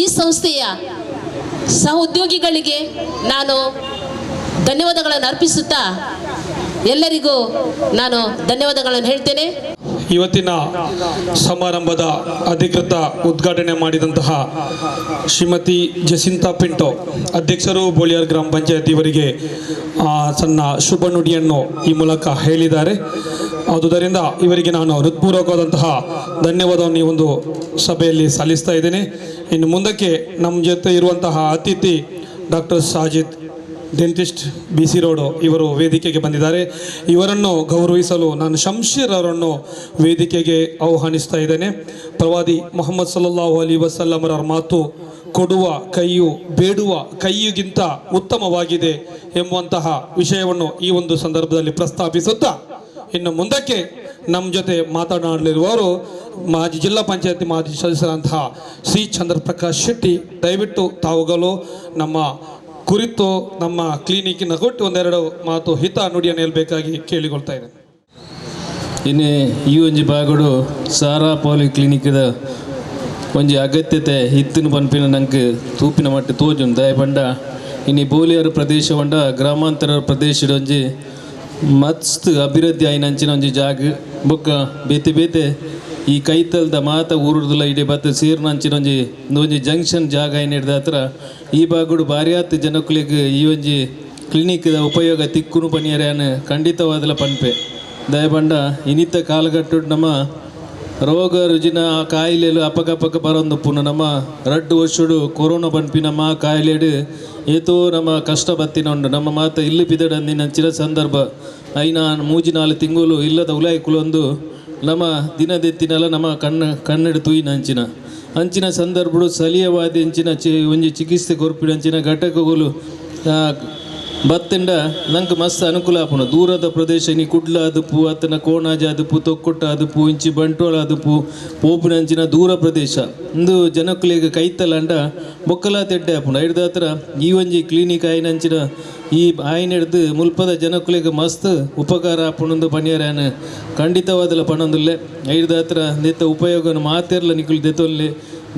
ಈ ಸಂಸ್ಥೆಯ ಸಹೋದ್ಯೋಗಿಗಳಿಗೆ ನಾನು ಧನ್ಯವಾದಗಳನ್ನು ಅರ್ಪಿಸುತ್ತಾ ಎಲ್ಲರಿಗೂ ನಾನು ಧನ್ಯವಾದಗಳನ್ನು ಹೇಳ್ತೇನೆ. ಇವತ್ತಿನ ಸಮಾರಂಭದ ಅಧಿಕೃತ ಉದ್ಘಾಟನೆ ಮಾಡಿದಂತಹ ಶ್ರೀಮತಿ ಜಸಿಂತಾ ಪಿಂಟೋ ಅಧ್ಯಕ್ಷರು ಬೋಳಿಯಾರ್ ಗ್ರಾಮ ಪಂಚಾಯತ್ ಇವರಿಗೆ ಸಣ್ಣ ಶುಭ ನುಡಿಯನ್ನು ಈ ಮೂಲಕ ಹೇಳಿದ್ದಾರೆ. ಆದುದರಿಂದ ಇವರಿಗೆ ನಾನು ಹೃತ್ಪೂರ್ವಕವಾದಂತಹ ಧನ್ಯವಾದವನ್ನು ಈ ಒಂದು ಸಭೆಯಲ್ಲಿ ಸಲ್ಲಿಸ್ತಾ ಇದ್ದೇನೆ. ಇನ್ನು ಮುಂದಕ್ಕೆ ನಮ್ಮ ಜೊತೆ ಇರುವಂತಹ ಅತಿಥಿ doctor Sajid, dentist, BC road ಇವರು ವೇದಿಕೆಗೆ ಬಂದಿದ್ದಾರೆ. ಇವರನ್ನು ಗೌರವಿಸಲು ನಾನು ಶಂಶೀರ್ ಅವರನ್ನು ವೇದಿಕೆಗೆ ಆಹ್ವಾನಿಸ್ತಾ ಇದ್ದೇನೆ. ಪ್ರವಾದಿ ಮೊಹಮ್ಮದ್ ಸಲ್ಲಲ್ಲಾಹು ಅಲೈಹಿ ವಸಲ್ಲಮರ ಮಾತು, ಕೊಡುವ ಕೈಯು ಬೇಡುವ ಕೈಯಿಗಿಂತ ಉತ್ತಮವಾಗಿದೆ ಎಂಬುವಂತಹ ವಿಷಯವನ್ನು ಈ ಒಂದು ಸಂದರ್ಭದಲ್ಲಿ ಪ್ರಸ್ತಾಪಿಸುತ್ತಾ ಇನ್ನು ಮುಂದಕ್ಕೆ ನಮ್ಮ ಜೊತೆ ಮಾತನಾಡಲಿರುವವರು ಮಾಜಿ ಜಿಲ್ಲಾ ಪಂಚಾಯತಿ ಮಾಜಿ ಸದಸ್ಯರಂತಹ ಶ್ರೀ ಚಂದ್ರಪ್ರಕಾಶ್ ಶೆಟ್ಟಿ. ದಯವಿಟ್ಟು ತಾವುಗಳು ನಮ್ಮ ಕುರಿತು ನಮ್ಮ ಕ್ಲಿನಿಕ್ಕಿನ ಕೊಟ್ಟು ಒಂದೆರಡು ಮಾತು ಹಿತ ನುಡಿಯನ್ನು ಹೇಳಬೇಕಾಗಿ ಕೇಳಿಕೊಳ್ತಾ ಇದ್ದೇನೆ. ಇನ್ನು ಈ ಒಂಜಿ ಬಾಗುಡು ಸಾರಾ ಪಾಲಿ ಕ್ಲಿನಿಕ್ದ ಒಂಜಿ ಅಗತ್ಯತೆ ಇತ್ತಿನ ಪನ್ಪಿನ ನಂಗೆ ತೂಪಿನ ಮಟ್ಟ ತೋಜುಂಡು ದಯಪಂಡ ಇನ್ನು ಬೋಳಿಯಾರ್ ಪ್ರದೇಶ ಹೊಂಡ ಗ್ರಾಮಾಂತರ ಪ್ರದೇಶದ ಒಂಜಿ ಮಸ್ತ್ ಅಭಿವೃದ್ಧಿ ಆಯ್ನಂಚಿನ ಒಂಜಿ ಜಾಗ ಬೊಕ್ಕ ಬೇತೆ ಬೇತೆ ಈ ಕೈತಲ್ದ ಮಾತ ಊರುದುಲ ಇಡೀ ಬತ್ತ ಸೇರ್ನಂಚಿನ ಒಂಜಿ ಜಂಕ್ಷನ್ ಜಾಗ ಏನು ಹಿಡ್ದ ಹತ್ರ ಈ ಬಾಗುಡು ಭಾರಿ ಆತು ಜನಕ್ಕಳಿಗೆ ಈ ಒಂಜಿ ಕ್ಲಿನಿಕ್ದ ಉಪಯೋಗ ತಿಕ್ಕುನು ಪನಿಯರೇನು ಖಂಡಿತವಾದಲ ಪನ್ಪೆ ದಯಪಂಡ ಇನ್ನಿತ್ತ ಕಾಲಘಟ್ಟ ನಮ್ಮ ರೋಗ ರುಜಿನ ಕಾಯಿಲೆಲು ಅಪಕಪಕ ಬರೋದು ಪುನಃ ನಮ್ಮ 2 ವರ್ಷಡು ಕೊರೋನಾ ಬಂದ್ಪಿ ನಮ್ಮ ಕಾಯಿಲೆಡು ಏತೋ ನಮ್ಮ ಕಷ್ಟ ಬತ್ತಿನ ಉಂಡು ನಮ್ಮ ಮಾತ ಇಲ್ಲಿ ಪಿದಡಂದಿನ ಚಿರ ಸಂದರ್ಭ ಐನ 3-4 ತಿಂಗಳು ಇಲ್ಲದ ಉಲಾಯ್ಕುಲೊಂದು ನಮ್ಮ ದಿನದೆತ್ತಿನಲ್ಲ ನಮ್ಮ ಕಣ್ಣೆಡು ತೂಯಿನ ಅಂಚಿನ ಸಂದರ್ಭಡು ಸಲಿಯವಾದ ಒಂಜಿ ಚಿಕಿತ್ಸೆ ಕೊರ್ಪಿಡಂಚಿನ ಘಟಕಗಳು ಬತ್ತಿಂಡ ನಂಗೆ ಮಸ್ತ್ ಅನುಕೂಲ ಆಪುನ ದೂರದ ಪ್ರದೇಶ ನೀ ಕುಡ್ಲ ಆದುಪು ಅತ್ತನ ಕೋಣಾಜ ಆದುಪು ತೊಕ್ಕೊಟ್ಟ ಆದುಪು ಇಂಚಿ ಬಂಟ್ವಾಳ ಆದುಪು ಪೋಪಿನಂಚಿನ ದೂರ ಪ್ರದೇಶ ಇಂದು ಜನಕ್ಕಳಿಗೆ ಕೈತಲ್ಲಂಡ ಬೊಕ್ಕಲ ತೆಡ್ಡೆ ಆಪುನ ಹಿಡ್ದ ಹತ್ರ ಈ ಒಂಜಿ ಕ್ಲಿನಿಕ್ ಆಯ್ನಂಚಿನ ಈ ಆಯ್ನ ಹಿಡ್ದು ಮುಲ್ಪದ ಜನಕ್ಕಳಿಗೆ ಮಸ್ತ್ ಉಪಕಾರ ಆಪುನೊಂದು ಪನಿಯರಾನ ಖಂಡಿತವಾದಲ್ಲ ಪಣೊಂದುಲ್ಲೆ ಹಿಡ್ದ ಹತ್ರ ನೆತ್ತ ಉಪಯೋಗನ ಮಾತೆರ್ಲ ನಿಕುಲು ದೆತ್ತೊಲ್ಲೆ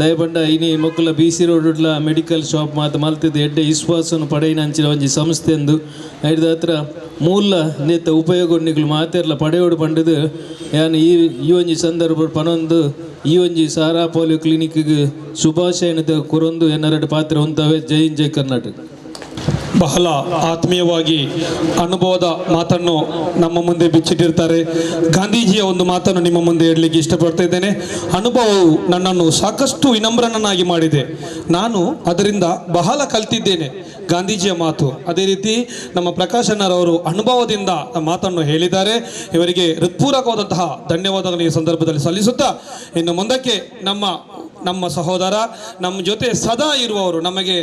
ದಯಪಂಡ ಇನಿ ಮಕ್ಕಳ BC ರೋಡ್ಲ ಮೆಡಿಕಲ್ ಶಾಪ್ ಮಾತು ಮಲ್ತಿದ್ದು ಎಡ್ಡೆ ವಿಶ್ವಾಸವನ್ನು ಪಡೆಯಿನ ಅಂಚಿನ ಒಂಜಿ ಸಂಸ್ಥೆ ಎಂದು ಹಿಡ್ದ ಹತ್ರ ಮೂಲ ನೆತ್ತ ಉಪಯೋಗ ನಿಗಳು ಮಾತೆರ್ಲ ಪಡೆಯೋಡು ಪಂಡದು ಯಾನು ಈ ಒಂಜಿ ಸಂದರ್ಭ ಪನೊಂದು ಈ ಒಂಜಿ ಸಾರಾ ಪೋಲಿಯೋ ಕ್ಲಿನಿಕ್ಗೆ ಶುಭಾಶಯನ ಕೊರೊಂದು ಎನ್ನರಡು ಪಾತ್ರ ಹೊಂತವೆ. ಜೈ ಹಿಂದ್, ಜೈ ಕರ್ನಾಟಕ. ಬಹಳ ಆತ್ಮೀಯವಾಗಿ ಅನುಭವದ ಮಾತನ್ನು ನಮ್ಮ ಮುಂದೆ ಬಿಚ್ಚಿಟ್ಟಿರ್ತಾರೆ. ಗಾಂಧೀಜಿಯ ಒಂದು ಮಾತನ್ನು ನಿಮ್ಮ ಮುಂದೆ ಹೇಳಲಿಕ್ಕೆ ಇಷ್ಟಪಡ್ತಾ ಇದ್ದೇನೆ. ಅನುಭವವು ನನ್ನನ್ನು ಸಾಕಷ್ಟು ವಿನಮ್ರನನ್ನಾಗಿ ಮಾಡಿದೆ. ನಾನು ಅದರಿಂದ ಬಹಳ ಕಲ್ತಿದ್ದೇನೆ. ಗಾಂಧೀಜಿಯ ಮಾತು. ಅದೇ ರೀತಿ ನಮ್ಮ ಪ್ರಕಾಶಣ್ಣರವರು ಅನುಭವದಿಂದ ಮಾತನ್ನು ಹೇಳಿದ್ದಾರೆ. ಇವರಿಗೆ ಹೃತ್ಪೂರ್ವಕವಾದಂತಹ ಧನ್ಯವಾದಗಳನ್ನು ಈ ಸಂದರ್ಭದಲ್ಲಿ ಸಲ್ಲಿಸುತ್ತಾ ಇನ್ನು ಮುಂದಕ್ಕೆ ನಮ್ಮ ಸಹೋದರ ನಮ್ಮ ಜೊತೆ ಸದಾ ಇರುವವರು, ನಮಗೆ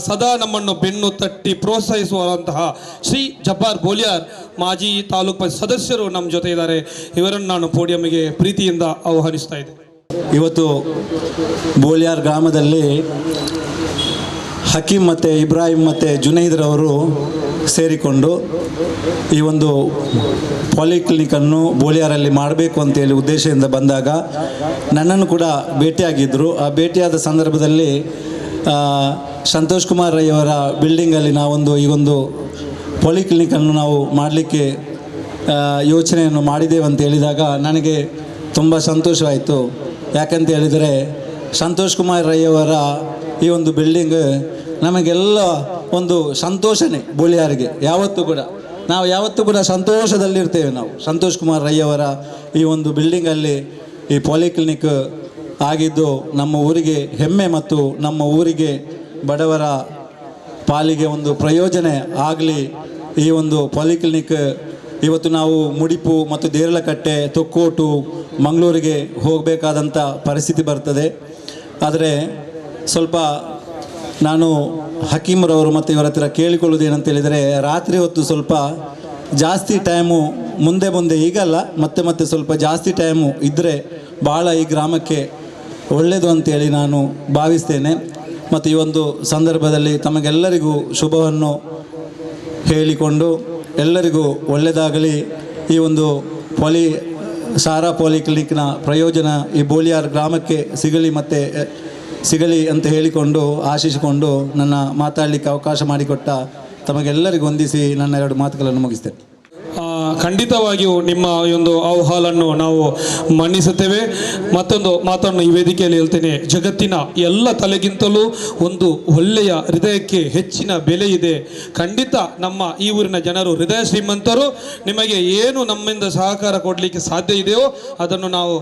ಸದಾ ನಮ್ಮನ್ನು ಬೆನ್ನು ತಟ್ಟಿ ಪ್ರೋತ್ಸಾಹಿಸುವಂತಹ ಶ್ರೀ ಜಬ್ಬಾರ್ ಬೋಲಿಯಾರ್ ಮಾಜಿ ತಾಲೂಕು ಸದಸ್ಯರು ನಮ್ಮ ಜೊತೆ ಇದ್ದಾರೆ. ಇವರನ್ನು ನಾನು ಪೋಡಿಯಂಗೆ ಪ್ರೀತಿಯಿಂದ ಆಹ್ವಾನಿಸ್ತಾ ಇದ್ದೆ. ಇವತ್ತು ಬೋಲಿಯಾರ್ ಗ್ರಾಮದಲ್ಲಿ ಹಕೀಮ್ ಮತ್ತು ಇಬ್ರಾಹಿಂ ಮತ್ತು ಜುನೈದ್ರವರು ಸೇರಿಕೊಂಡು ಈ ಒಂದು ಪಾಲಿಕ್ಲಿನಿಕನ್ನು ಬೋಲಿಯಾರಲ್ಲಿ ಮಾಡಬೇಕು ಅಂತೇಳಿ ಉದ್ದೇಶದಿಂದ ಬಂದಾಗ ನನ್ನನ್ನು ಕೂಡ ಭೇಟಿಯಾಗಿದ್ದರು. ಆ ಭೇಟಿಯಾದ ಸಂದರ್ಭದಲ್ಲಿ ಸಂತೋಷ್ ಕುಮಾರ್ ರೈ ಅವರ ಬಿಲ್ಡಿಂಗಲ್ಲಿ ಈ ಒಂದು ಪಾಲಿಕ್ಲಿನಿಕನ್ನು ನಾವು ಮಾಡಲಿಕ್ಕೆ ಯೋಚನೆಯನ್ನು ಮಾಡಿದ್ದೇವೆ ಅಂತ ಹೇಳಿದಾಗ ನನಗೆ ತುಂಬ ಸಂತೋಷವಾಯಿತು. ಯಾಕಂತ ಹೇಳಿದರೆ ಸಂತೋಷ್ ಕುಮಾರ್ ರೈ ಅವರ ಈ ಒಂದು ಬಿಲ್ಡಿಂಗ್ ನಮಗೆಲ್ಲ ಒಂದು ಸಂತೋಷನೇ. ಬೋಲಿಯಾರಿಗೆ ನಾವು ಯಾವತ್ತೂ ಕೂಡ ಸಂತೋಷದಲ್ಲಿರ್ತೇವೆ. ನಾವು ಸಂತೋಷ್ ಕುಮಾರ್ ರೈ ಅವರ ಈ ಒಂದು ಬಿಲ್ಡಿಂಗಲ್ಲಿ ಈ ಪಾಲಿಕ್ಲಿನಿಕ್ ಆಗಿದ್ದು ನಮ್ಮ ಊರಿಗೆ ಹೆಮ್ಮೆ ಮತ್ತು ನಮ್ಮ ಊರಿಗೆ ಬಡವರ ಪಾಲಿಗೆ ಒಂದು ಪ್ರಯೋಜನ ಆಗಲಿ. ಈ ಒಂದು ಪಾಲಿಕ್ಲಿನಿಕ್ ಇವತ್ತು ನಾವು ಮುಡಿಪು ಮತ್ತು ದೇರಳಕಟ್ಟೆ, ತೊಕ್ಕೋಟು, ಮಂಗಳೂರಿಗೆ ಹೋಗಬೇಕಾದಂಥ ಪರಿಸ್ಥಿತಿ ಬರ್ತದೆ. ಆದರೆ ಸ್ವಲ್ಪ ನಾನು ಹಕೀಮ್ರವರು ಮತ್ತು ಇವರ ಹತ್ರ ಕೇಳಿಕೊಳ್ಳೋದು ಏನಂತ ಹೇಳಿದರೆ, ರಾತ್ರಿ ಹೊತ್ತು ಸ್ವಲ್ಪ ಜಾಸ್ತಿ ಟೈಮು ಮುಂದೆ ಈಗಲ್ಲ ಮತ್ತೆ ಸ್ವಲ್ಪ ಜಾಸ್ತಿ ಟೈಮು ಇದ್ದರೆ ಭಾಳ ಈ ಗ್ರಾಮಕ್ಕೆ ಒಳ್ಳೆಯದು ಅಂತೇಳಿ ನಾನು ಭಾವಿಸ್ತೇನೆ. ಮತ್ತು ಈ ಒಂದು ಸಂದರ್ಭದಲ್ಲಿ ತಮಗೆಲ್ಲರಿಗೂ ಶುಭವನ್ನು ಹೇಳಿಕೊಂಡು ಎಲ್ಲರಿಗೂ ಒಳ್ಳೆಯದಾಗಲಿ. ಈ ಒಂದು ಸಾರಾ ಪಾಲಿಕ್ಲಿನಿಕ್ನ ಪ್ರಯೋಜನ ಈ ಬೋಲಿಯಾರ್ ಗ್ರಾಮಕ್ಕೆ ಸಿಗಲಿ ಅಂತ ಹೇಳಿಕೊಂಡು ಆಶಿಸಿಕೊಂಡು ನನ್ನ ಮಾತಾಡಲಿಕ್ಕೆ ಅವಕಾಶ ಮಾಡಿಕೊಟ್ಟ ತಮಗೆಲ್ಲರಿಗೂ ವಂದಿಸಿ ನನ್ನ 2 ಮಾತುಗಳನ್ನು ಮುಗಿಸ್ತೇನೆ. ಖಂಡಿತವಾಗಿಯೂ ನಿಮ್ಮ ಈ ಒಂದು ಆಹ್ವಾನವನ್ನು ನಾವು ಮನ್ನಿಸುತ್ತೇವೆ. ಮತ್ತೊಂದು ಮಾತನ್ನು ಈ ವೇದಿಕೆಯಲ್ಲಿ ಹೇಳ್ತೇನೆ. ಜಗತ್ತಿನ ಎಲ್ಲ ತಲೆಗಿಂತಲೂ ಒಂದು ಒಳ್ಳೆಯ ಹೃದಯಕ್ಕೆ ಹೆಚ್ಚಿನ ಬೆಲೆ ಇದೆ. ಖಂಡಿತ ನಮ್ಮ ಈ ಊರಿನ ಜನರು ಹೃದಯ ಶ್ರೀಮಂತರು. ನಿಮಗೆ ಏನು ನಮ್ಮಿಂದ ಸಹಕಾರ ಕೊಡಲಿಕ್ಕೆ ಸಾಧ್ಯ ಇದೆಯೋ ಅದನ್ನು ನಾವು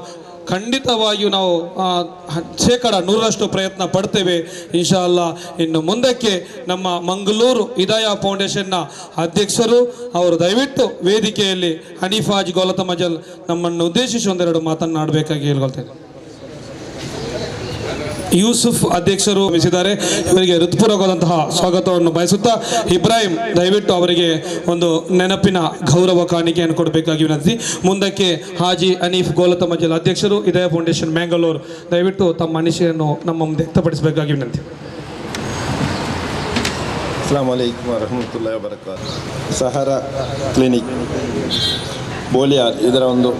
ಖಂಡಿತವಾಗಿಯೂ ನಾವು 100% ಪ್ರಯತ್ನ ಪಡ್ತೇವೆ ಇನ್ಶಾ ಅಲ್ಲಾ. ಇನ್ನು ಮುಂದಕ್ಕೆ ನಮ್ಮ ಮಂಗಳೂರು ಹಿದಾಯ ಫೌಂಡೇಶನ್ನ ಅಧ್ಯಕ್ಷರು ಅವರು ದಯವಿಟ್ಟು ವೇದಿಕೆಯಲ್ಲಿ ಹನೀಫಾಜ್ ಗೌಲತಮಜಲ್ ನಮ್ಮನ್ನು ಉದ್ದೇಶಿಸಿ 1-2 ಮಾತನಾಡಬೇಕಾಗಿ ಹೇಳ್ಕೊಳ್ತೇನೆ. ಯೂಸುಫ್ ಅಧ್ಯಕ್ಷರು ಮಿಸಿದ್ದಾರೆ. ಇವರಿಗೆ ಹೃತ್ಪೂರ್ವಕವಾದಂತಹ ಸ್ವಾಗತವನ್ನು ಬಯಸುತ್ತಾ ಇಬ್ರಾಹಿಂ ದಯವಿಟ್ಟು ಅವರಿಗೆ ಒಂದು ನೆನಪಿನ ಗೌರವ ಕಾಣಿಕೆಯನ್ನು ಕೊಡಬೇಕಾಗಿ ವಿನಂತಿ. ಮುಂದಕ್ಕೆ ಹಾಜಿ ಹನೀಫ್ ಗೌಲತಮಜಲ್ ಅಧ್ಯಕ್ಷರು ಹಿದಾಯ ಫೌಂಡೇಶನ್ ಮ್ಯಾಂಗಳೂರು ದಯವಿಟ್ಟು ತಮ್ಮ ಅನಿಸಿಕೆಯನ್ನು ನಮ್ಮ ಮುಂದೆ ವ್ಯಕ್ತಪಡಿಸಬೇಕಾಗಿ ವಿನಂತಿ. ಅಸ್ಸಲಾಮು ಅಲೈಕುಂ ವರಹಮತುಲ್ಲಾಹಿ ವಬರಕಾತು. ಸಹಾರಾ ಕ್ಲಿನಿಕ್ ಬೋಲಿಯಾರ್ ಇದರ ಒಂದು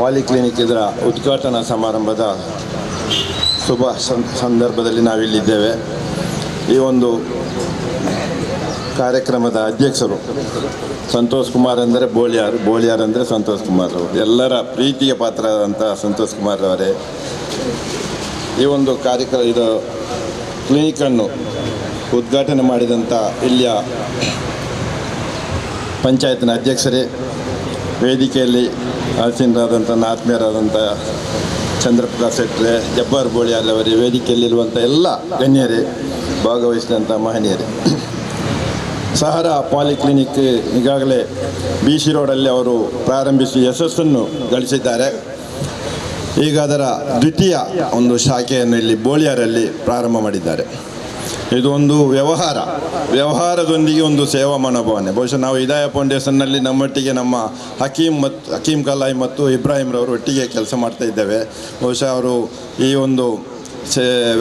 ಪಾಲಿಕ್ಲಿನಿಕ್ ಇದರ ಉದ್ಘಾಟನಾ ಸಮಾರಂಭದ ಶುಭ ಸಂದರ್ಭದಲ್ಲಿ ನಾವಿಲ್ಲಿದ್ದೇವೆ. ಈ ಒಂದು ಕಾರ್ಯಕ್ರಮದ ಅಧ್ಯಕ್ಷರು ಸಂತೋಷ್ ಕುಮಾರ್ ಅಂದರೆ ಬೋಲಿಯಾರ್ ಅಂದರೆ ಸಂತೋಷ್ ಕುಮಾರ್ ಅವರು, ಎಲ್ಲರ ಪ್ರೀತಿಗೆ ಪಾತ್ರರಾದಂಥ ಸಂತೋಷ್ ಕುಮಾರ್ ಅವರೇ ಈ ಒಂದು ಇದು ಕ್ಲಿನಿಕನ್ನು ಉದ್ಘಾಟನೆ ಮಾಡಿದಂಥ ಇಲ್ಲಿಯ ಪಂಚಾಯತ್ನ ಅಧ್ಯಕ್ಷರೇ, ವೇದಿಕೆಯಲ್ಲಿ ಆಸೀನರಾದಂಥ ಆತ್ಮೀಯರಾದಂಥ ಚಂದ್ರಪ್ರಕಾಶ್ ಶೆಟ್ರೆ, ಜಬ್ಬಾರ್ ಬೋಳಿಯಾರ್ ಅವರೇ, ವೇದಿಕೆಯಲ್ಲಿರುವಂಥ ಎಲ್ಲ ಗಣ್ಯರೇ, ಭಾಗವಹಿಸಿದಂಥ ಮಹನೀಯರೇ. ಸಹಾರಾ ಪಾಲಿಕ್ಲಿನಿಕ್ ಈಗಾಗಲೇ BC ರೋಡಲ್ಲಿ ಅವರು ಪ್ರಾರಂಭಿಸಿ ಯಶಸ್ಸನ್ನು ಗಳಿಸಿದ್ದಾರೆ. ಈಗ ಅದರ ದ್ವಿತೀಯ ಒಂದು ಶಾಖೆಯನ್ನು ಇಲ್ಲಿ ಬೋಳಿಯಾರಲ್ಲಿ ಪ್ರಾರಂಭ ಮಾಡಿದ್ದಾರೆ. ಇದು ಒಂದು ವ್ಯವಹಾರದೊಂದಿಗೆ ಒಂದು ಸೇವಾ ಮನೋಭಾವನೆ. ಬಹುಶಃ ನಾವು ಹಿದಾಯ ಫೌಂಡೇಶನ್ನಲ್ಲಿ ನಮ್ಮೊಟ್ಟಿಗೆ ನಮ್ಮ ಹಕೀಮ್ ಕಲಾಯಿ ಮತ್ತು ಇಬ್ರಾಹಿಂರವರು ಒಟ್ಟಿಗೆ ಕೆಲಸ ಮಾಡ್ತಾ ಇದ್ದೇವೆ. ಬಹುಶಃ ಅವರು ಈ ಒಂದು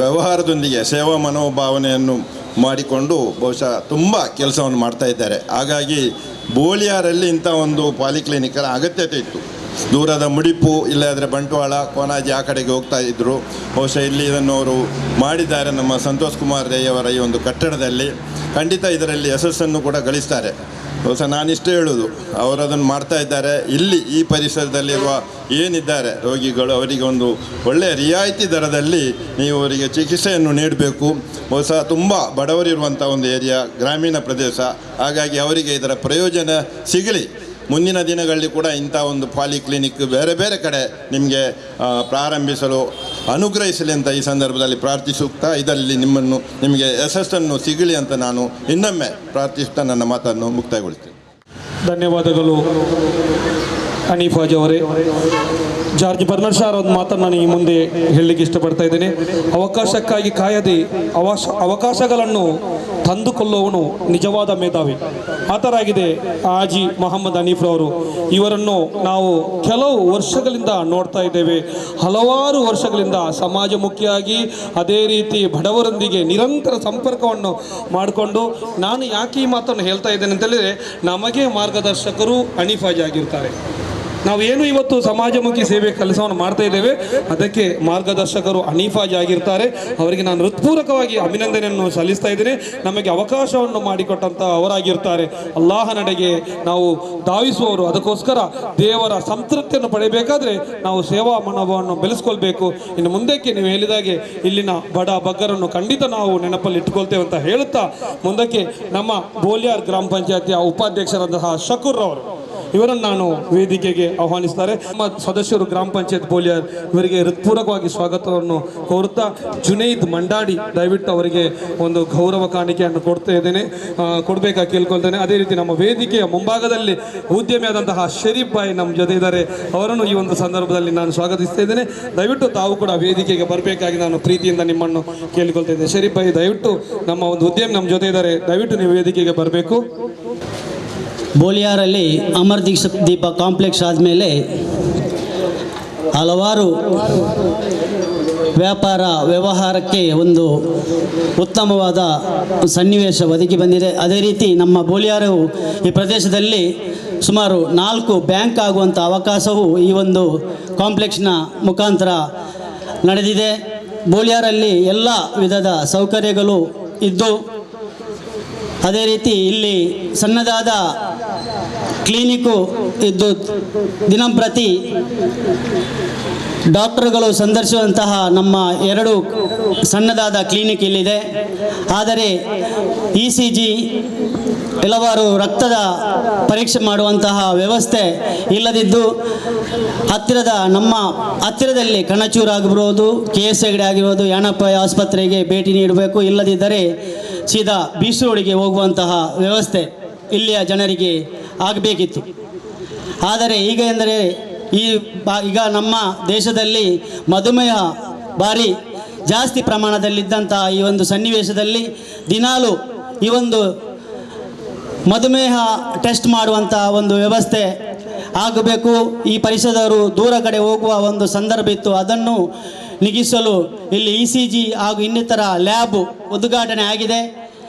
ವ್ಯವಹಾರದೊಂದಿಗೆ ಸೇವಾ ಮನೋಭಾವನೆಯನ್ನು ಮಾಡಿಕೊಂಡು ಬಹುಶಃ ತುಂಬ ಕೆಲಸವನ್ನು ಮಾಡ್ತಾ ಇದ್ದಾರೆ. ಹಾಗಾಗಿ ಬೋಳಿಯಾರಲ್ಲಿ ಇಂಥ ಒಂದು ಪಾಲಿಕ್ಲಿನಿಕ್ಗಳ ಅಗತ್ಯತೆ ಇತ್ತು. ದೂರದ ಮುಡಿಪು, ಇಲ್ಲಾದರೆ ಬಂಟ್ವಾಳ, ಕೋನಾಜಿ ಆ ಕಡೆಗೆ ಹೋಗ್ತಾ ಇದ್ದರು. ಬಹುಶಃ ಇಲ್ಲಿ ಇದನ್ನು ಅವರು ಮಾಡಿದ್ದಾರೆ ನಮ್ಮ ಸಂತೋಷ್ ಕುಮಾರ್ ರೈ ಅವರ ಈ ಒಂದು ಕಟ್ಟಡದಲ್ಲಿ. ಖಂಡಿತ ಇದರಲ್ಲಿ ಯಶಸ್ಸನ್ನು ಕೂಡ ಗಳಿಸ್ತಾರೆ. ಬಹುಶಃ ನಾನಿಷ್ಟೇ ಹೇಳೋದು, ಅವರು ಅದನ್ನು ಮಾಡ್ತಾ ಇದ್ದಾರೆ. ಇಲ್ಲಿ ಈ ಪರಿಸರದಲ್ಲಿರುವ ಏನಿದ್ದಾರೆ ರೋಗಿಗಳು, ಅವರಿಗೆ ಒಂದು ಒಳ್ಳೆಯ ರಿಯಾಯಿತಿ ದರದಲ್ಲಿ ನೀವು ಅವರಿಗೆ ಚಿಕಿತ್ಸೆಯನ್ನು ನೀಡಬೇಕು. ಬಹುಶಃ ತುಂಬ ಬಡವರಿರುವಂಥ ಒಂದು ಏರಿಯಾ, ಗ್ರಾಮೀಣ ಪ್ರದೇಶ. ಹಾಗಾಗಿ ಅವರಿಗೆ ಇದರ ಪ್ರಯೋಜನ ಸಿಗಲಿ. ಮುಂದಿನ ದಿನಗಳಲ್ಲಿ ಕೂಡ ಇಂಥ ಒಂದು ಪಾಲಿಕ್ಲಿನಿಕ್ ಬೇರೆ ಬೇರೆ ಕಡೆ ನಿಮಗೆ ಪ್ರಾರಂಭಿಸಲು ಅನುಗ್ರಹಿಸಲಿ ಅಂತ ಈ ಸಂದರ್ಭದಲ್ಲಿ ಪ್ರಾರ್ಥಿಸುತ್ತಾ, ಇದರಲ್ಲಿ ನಿಮಗೆ ಯಶಸ್ಸನ್ನು ಸಿಗಲಿ ಅಂತ ನಾನು ಇನ್ನೊಮ್ಮೆ ಪ್ರಾರ್ಥಿಸುತ್ತಾ ನನ್ನ ಮಾತನ್ನು ಮುಕ್ತಾಯಗೊಳಿಸ್ತೇನೆ. ಧನ್ಯವಾದಗಳು ಹನೀಫಾಜ್ ಅವರೇ. ಜಾರ್ಜ್ ಬರ್ನಾರ್ಡ್ ಶಾ ಒಂದು ಮಾತನ್ನು ನಾನು ಈ ಮುಂದೆ ಹೇಳಲಿಕ್ಕೆ ಇಷ್ಟಪಡ್ತಾ ಇದ್ದೇನೆ. ಅವಕಾಶಕ್ಕಾಗಿ ಕಾಯದೆ ಅವಕಾಶಗಳನ್ನು ತಂದುಕೊಳ್ಳುವವನು ನಿಜವಾದ ಮೇಧಾವಿ. ಆ ಥರ ಆಗಿದೆ ಹಾಜಿ ಮೊಹಮ್ಮದ್ ಹನೀಫ್ರವರು. ಇವರನ್ನು ನಾವು ಕೆಲವು ವರ್ಷಗಳಿಂದ ನೋಡ್ತಾ ಇದ್ದೇವೆ. ಹಲವಾರು ವರ್ಷಗಳಿಂದ ಸಮಾಜಮುಖಿಯಾಗಿ, ಅದೇ ರೀತಿ ಬಡವರೊಂದಿಗೆ ನಿರಂತರ ಸಂಪರ್ಕವನ್ನು ಮಾಡಿಕೊಂಡು, ನಾನು ಯಾಕೆ ಈ ಮಾತನ್ನು ಹೇಳ್ತಾ ಇದ್ದೇನೆ ಅಂತೇಳಿದರೆ, ನಮಗೆ ಮಾರ್ಗದರ್ಶಕರು ಹನೀಫಾಜ್ ಆಗಿರ್ತಾರೆ. ನಾವೇನು ಇವತ್ತು ಸಮಾಜಮುಖಿ ಸೇವೆ ಕೆಲಸವನ್ನು ಮಾಡ್ತಾ ಇದ್ದೇವೆ, ಅದಕ್ಕೆ ಮಾರ್ಗದರ್ಶಕರು ಹನೀಫಾಜ್ ಆಗಿರ್ತಾರೆ. ಅವರಿಗೆ ನಾನು ಹೃತ್ಪೂರ್ವಕವಾಗಿ ಅಭಿನಂದನೆಯನ್ನು ಸಲ್ಲಿಸ್ತಾ ಇದ್ದೇನೆ. ನಮಗೆ ಅವಕಾಶವನ್ನು ಮಾಡಿಕೊಟ್ಟಂಥ ಅವರಾಗಿರ್ತಾರೆ. ಅಲ್ಲಾಹನಡೆಗೆ ನಾವು ಧಾವಿಸುವವರು. ಅದಕ್ಕೋಸ್ಕರ ದೇವರ ಸಂತೃಪ್ತಿಯನ್ನು ಪಡೆಯಬೇಕಾದ್ರೆ ನಾವು ಸೇವಾ ಮನೋಭಾವವನ್ನು ಬೆಳೆಸ್ಕೊಳ್ಬೇಕು. ಇನ್ನು ಮುಂದಕ್ಕೆ ನೀವು ಹೇಳಿದಾಗೆ ಇಲ್ಲಿನ ಬಡ ಬಗ್ಗರನ್ನು ಖಂಡಿತ ನಾವು ನೆನಪಲ್ಲಿ ಇಟ್ಟುಕೊಳ್ತೇವೆ ಅಂತ ಹೇಳುತ್ತಾ, ಮುಂದಕ್ಕೆ ನಮ್ಮ ಬೋಳಿಯಾರ್ ಗ್ರಾಮ ಪಂಚಾಯತಿಯ ಉಪಾಧ್ಯಕ್ಷರಾದಂತಹ ಶಕೂರ್ ಅವರು, ಇವರನ್ನು ನಾನು ವೇದಿಕೆಗೆ ಆಹ್ವಾನಿಸ್ತಾರೆ. ನಮ್ಮ ಸದಸ್ಯರು ಗ್ರಾಮ ಪಂಚಾಯತ್ ಬೋಳಿಯಾರ್, ಇವರಿಗೆ ಹೃತ್ಪೂರ್ವಕವಾಗಿ ಸ್ವಾಗತವನ್ನು ಕೋರುತ್ತಾ, ಜುನೈದ್ ಮಂಡಾಡಿ ದಯವಿಟ್ಟು ಅವರಿಗೆ ಒಂದು ಗೌರವ ಕಾಣಿಕೆಯನ್ನು ಕೊಡಬೇಕಾಗಿ ಕೇಳ್ಕೊಳ್ತೇನೆ. ಅದೇ ರೀತಿ ನಮ್ಮ ವೇದಿಕೆಯ ಮುಂಭಾಗದಲ್ಲಿ ಉದ್ಯಮಿಯಾದಂತಹ ಶರೀಫ್ ಭಾಯ್ ನಮ್ಮ ಜೊತೆ ಇದ್ದಾರೆ. ಅವರನ್ನು ಈ ಒಂದು ಸಂದರ್ಭದಲ್ಲಿ ನಾನು ಸ್ವಾಗತಿಸ್ತಾ ಇದ್ದೇನೆ. ದಯವಿಟ್ಟು ತಾವು ಕೂಡ ವೇದಿಕೆಗೆ ಬರಬೇಕಾಗಿ ನಾನು ಪ್ರೀತಿಯಿಂದ ನಿಮ್ಮನ್ನು ಕೇಳಿಕೊಳ್ತಾ ಇದ್ದೇನೆ. ಶರೀಫ್ ಭಾಯ್ ದಯವಿಟ್ಟು ನಮ್ಮ ಒಂದು ಉದ್ಯಮಿ ನಮ್ಮ ಜೊತೆ ಇದ್ದಾರೆ, ದಯವಿಟ್ಟು ನೀವು ವೇದಿಕೆಗೆ ಬರಬೇಕು. ಬೋಳಿಯಾರಲ್ಲಿ ಅಮರ್ ದೀಪ ಕಾಂಪ್ಲೆಕ್ಸ್ ಆದಮೇಲೆ ಹಲವಾರು ವ್ಯವಹಾರಕ್ಕೆ ಒಂದು ಉತ್ತಮವಾದ ಸನ್ನಿವೇಶ ಒದಗಿ ಬಂದಿದೆ. ಅದೇ ರೀತಿ ನಮ್ಮ ಬೋಳಿಯಾರು ಈ ಪ್ರದೇಶದಲ್ಲಿ ಸುಮಾರು 4 ಬ್ಯಾಂಕ್ ಆಗುವಂಥ ಅವಕಾಶವು ಈ ಒಂದು ಕಾಂಪ್ಲೆಕ್ಸ್ನ ಮುಖಾಂತರ ನಡೆದಿದೆ. ಬೋಳಿಯಾರಲ್ಲಿ ಎಲ್ಲ ವಿಧದ ಸೌಕರ್ಯಗಳು ಇದ್ದು, ಅದೇ ರೀತಿ ಇಲ್ಲಿ ಸಣ್ಣದಾದ ಕ್ಲಿನಿಕ್ಕು ಇದ್ದು, ದಿನಂಪ್ರತಿ ಡಾಕ್ಟರ್ಗಳು ಸಂದರ್ಶಿಸುವಂತಹ ನಮ್ಮ 2 ಸಣ್ಣದಾದ ಕ್ಲಿನಿಕ್ ಇಲ್ಲಿದೆ. ಆದರೆ ECG ಹಲವಾರು ರಕ್ತದ ಪರೀಕ್ಷೆ ಮಾಡುವಂತಹ ವ್ಯವಸ್ಥೆ ಇಲ್ಲದಿದ್ದು, ನಮ್ಮ ಹತ್ತಿರದಲ್ಲಿ ಕಣಚೂರು ಆಗಿರ್ಬೋದು, KS ಹೆಗಡೆ ಆಗಿರ್ಬೋದು, ಯಾಣಪ್ಪ ಆಸ್ಪತ್ರೆಗೆ ಭೇಟಿ ನೀಡಬೇಕು. ಇಲ್ಲದಿದ್ದರೆ ಸೀದಾ BC ರೋಡಿಗೆ ಹೋಗುವಂತಹ ವ್ಯವಸ್ಥೆ ಇಲ್ಲಿಯ ಜನರಿಗೆ ಆಗಬೇಕಿತ್ತು. ಆದರೆ ಈಗ ನಮ್ಮ ದೇಶದಲ್ಲಿ ಮಧುಮೇಹ ಭಾರಿ ಜಾಸ್ತಿ ಪ್ರಮಾಣದಲ್ಲಿದ್ದಂತಹ ಈ ಒಂದು ಸನ್ನಿವೇಶದಲ್ಲಿ ದಿನಾಲು ಈ ಒಂದು ಮಧುಮೇಹ ಟೆಸ್ಟ್ ಮಾಡುವಂಥ ಒಂದು ವ್ಯವಸ್ಥೆ ಆಗಬೇಕು. ಈ ಪರಿಸರದವರು ದೂರ ಕಡೆ ಹೋಗುವ ಒಂದು ಸಂದರ್ಭ ಇತ್ತು. ಅದನ್ನು ನೀಗಿಸಲು ಇಲ್ಲಿ ECG ಹಾಗೂ ಇನ್ನಿತರ ಲ್ಯಾಬ್ ಉದ್ಘಾಟನೆ ಆಗಿದೆ.